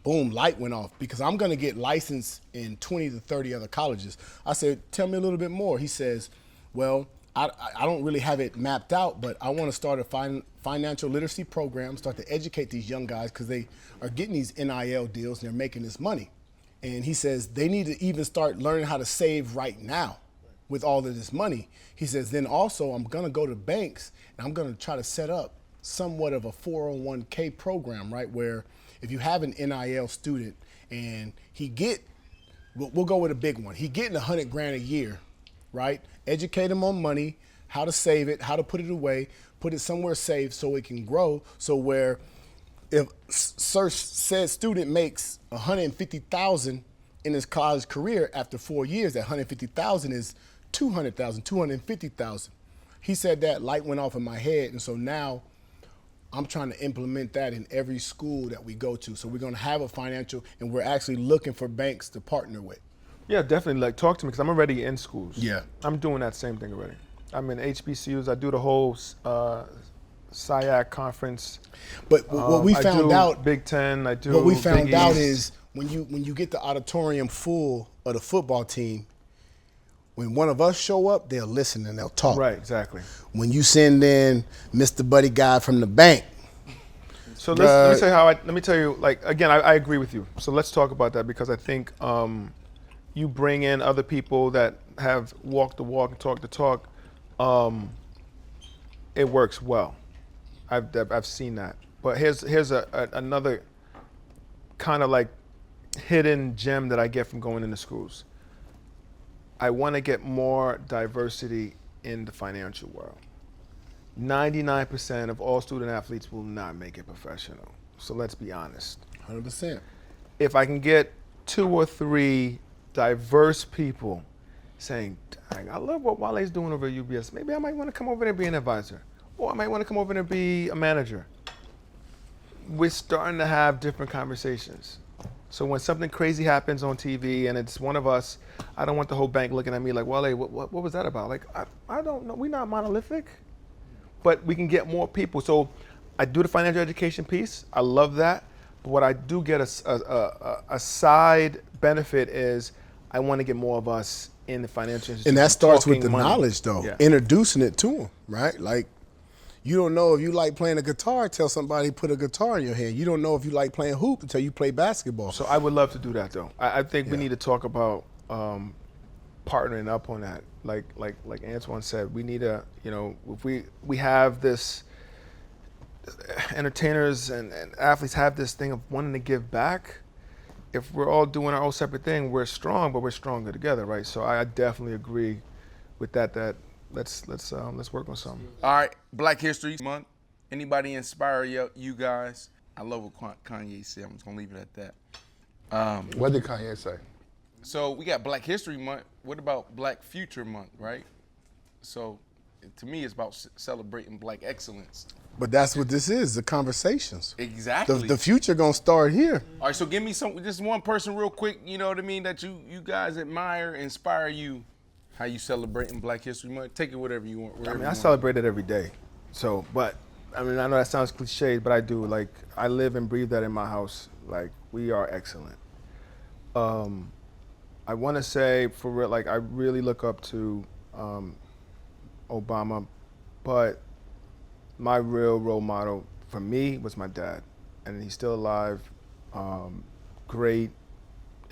Speaker 7: Boom, light went off because I'm going to get licensed in 20 to 30 other colleges. I said, tell me a little bit more. He says, well, I don't really have it mapped out, but I want to start a financial literacy program, start to educate these young guys because they are getting these NIL deals and they're making this money. And he says they need to even start learning how to save right now with all of this money. He says, then also I'm going to go to banks and I'm going to try to set up somewhat of a 401k program, right, where if you have an NIL student and we'll go with a big one, he getting $100,000 a year, right? Educate him on money, how to save it, how to put it away, put it somewhere safe so it can grow. So where if said student makes $150,000 in his college career after 4 years, that $150,000 is $200,000, $250,000. He said that light went off in my head, and so now I'm trying to implement that in every school that we go to. So we're going to have a financial, and we're actually looking for banks to partner with.
Speaker 8: Yeah, definitely. Like, talk to me, because I'm already in schools.
Speaker 7: Yeah.
Speaker 8: I'm doing that same thing already. I'm in HBCUs. I do the whole SIAC conference.
Speaker 7: But what we found
Speaker 8: I do
Speaker 7: out,
Speaker 8: Big Ten. I do.
Speaker 7: what we found
Speaker 8: Big
Speaker 7: out
Speaker 8: East.
Speaker 7: is when you get the auditorium full of the football team, when one of us show up, they'll listen and they'll talk.
Speaker 8: Right, exactly.
Speaker 7: When you send in Mr. Buddy Guy from the bank.
Speaker 8: So let me tell you, like, again, I agree with you. So let's talk about that, because I think you bring in other people that have walked the walk and talked the talk. It works well. I've seen that. But here's another kind of like hidden gem that I get from going into schools. I want to get more diversity in the financial world. 99% of all student athletes will not make it professional. So let's be honest.
Speaker 7: 100%.
Speaker 8: If I can get 2 or 3 diverse people saying, dang, I love what Wale's doing over at UBS. Maybe I might want to come over there and be an advisor. Or I might want to come over there and be a manager. We're starting to have different conversations. So when something crazy happens on TV and it's one of us, I don't want the whole bank looking at me like, Wale, what was that about? Like, I don't know. We're not monolithic. But we can get more people. So I do the financial education piece. I love that. But what I do get a side benefit is I want to get more of us in the financial institution.
Speaker 7: And that starts with the
Speaker 8: money.
Speaker 7: knowledge, though.
Speaker 8: Yeah.
Speaker 7: Introducing it to them, right? Like, you don't know if you like playing a guitar, tell somebody put a guitar in your hand. You don't know if you like playing hoop until you play basketball.
Speaker 8: So I would love to do that, though. I think we need to talk about partnering up on that. Like Antoine said, we need to, if we have this, entertainers and athletes have this thing of wanting to give back. If we're all doing our own separate thing, we're strong, but we're stronger together, right? So I definitely agree with that. Let's work on something.
Speaker 3: All right, Black History Month. Anybody inspire you guys? I love what Kanye said. I'm just gonna leave it at that.
Speaker 1: What did Kanye say?
Speaker 3: So we got Black History Month. What about Black Future Month, right? So to me, it's about celebrating Black excellence.
Speaker 7: But that's what this is, the conversations.
Speaker 3: Exactly.
Speaker 7: The future gonna start here.
Speaker 3: All right, so give me just one person real quick, you know what I mean, that you guys admire, inspire you, how you celebrating Black History Month. Take it whatever you want.
Speaker 8: I celebrate it every day. So, but, I know that sounds cliche, but I do. Like, I live and breathe that in my house. Like, we are excellent. I want to say, for real, like, I really look up to Obama, but my real role model for me was my dad, and he's still alive. Great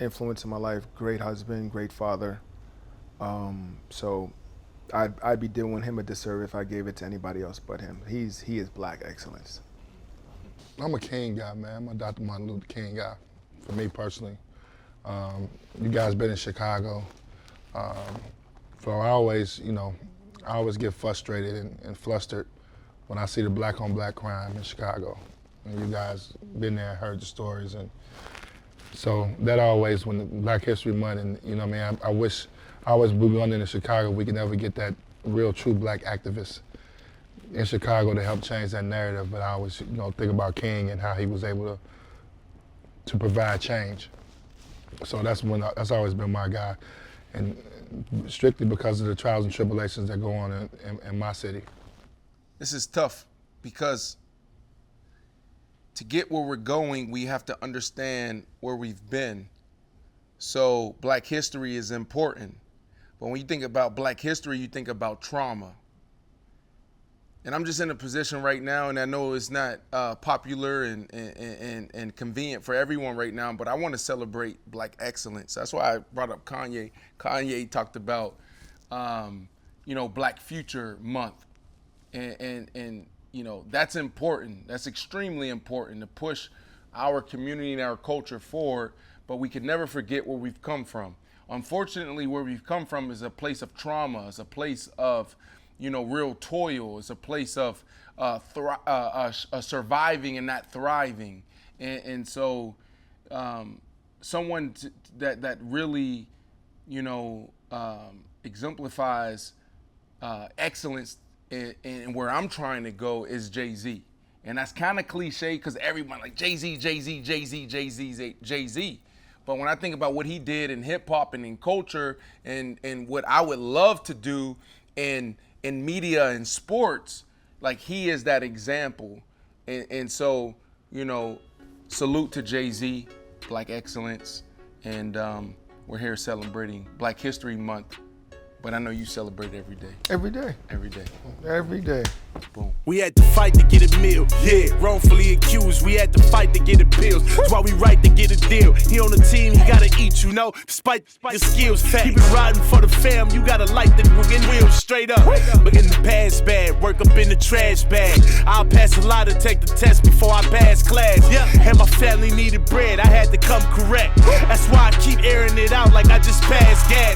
Speaker 8: influence in my life, great husband, great father. So I'd be doing him a disservice if I gave it to anybody else but him. He is Black excellence.
Speaker 1: I'm a King guy, man. I'm a Dr. Martin Luther King guy, for me personally. You guys been in Chicago. So I always get frustrated and flustered when I see the black on black crime in Chicago. And you guys been there, heard the stories. And so that always, when the Black History Month, and I wish I always be wondering in Chicago we could never get that real true black activist in Chicago to help change that narrative. But I always think about King and how he was able to provide change. So that's always been my guy, and strictly because of the trials and tribulations that go on in my city.
Speaker 3: This is tough because to get where we're going, we have to understand where we've been. So Black history is important. But when you think about Black history, you think about trauma. And I'm just in a position right now, and I know it's not popular and convenient for everyone right now, but I want to celebrate Black excellence. That's why I brought up Kanye. Kanye talked about, Black Future Month. And that's important. That's extremely important to push our community and our culture forward, but we can never forget where we've come from. Unfortunately, where we've come from is a place of trauma, is a place of, real toil, is a place of surviving and not thriving. And so someone that really, exemplifies excellence and where I'm trying to go is Jay-Z. And that's kind of cliche because everyone like Jay-Z, Jay-Z, Jay-Z, Jay-Z, Jay-Z. But when I think about what he did in hip hop and in culture and what I would love to do in media and sports, like he is that example. And so, you know, salute to Jay-Z, Black excellence. And we're here celebrating Black History Month. But I know you celebrate every day.
Speaker 8: Every day.
Speaker 3: Every day.
Speaker 8: Every day.
Speaker 3: Boom.
Speaker 2: We had to fight to get a meal. Yeah, wrongfully accused. We had to fight to get appeals. That's why we right to get a deal. He on the team, he gotta eat, you know. Despite the skills, keep it riding for the fam. You gotta light the wheels straight up. But in the past bad, work up in the trash bag. I'll pass a lot to take the test before I pass class. Yeah, and my family needed bread. I had to come correct. That's why I keep airing it out like I just passed gas.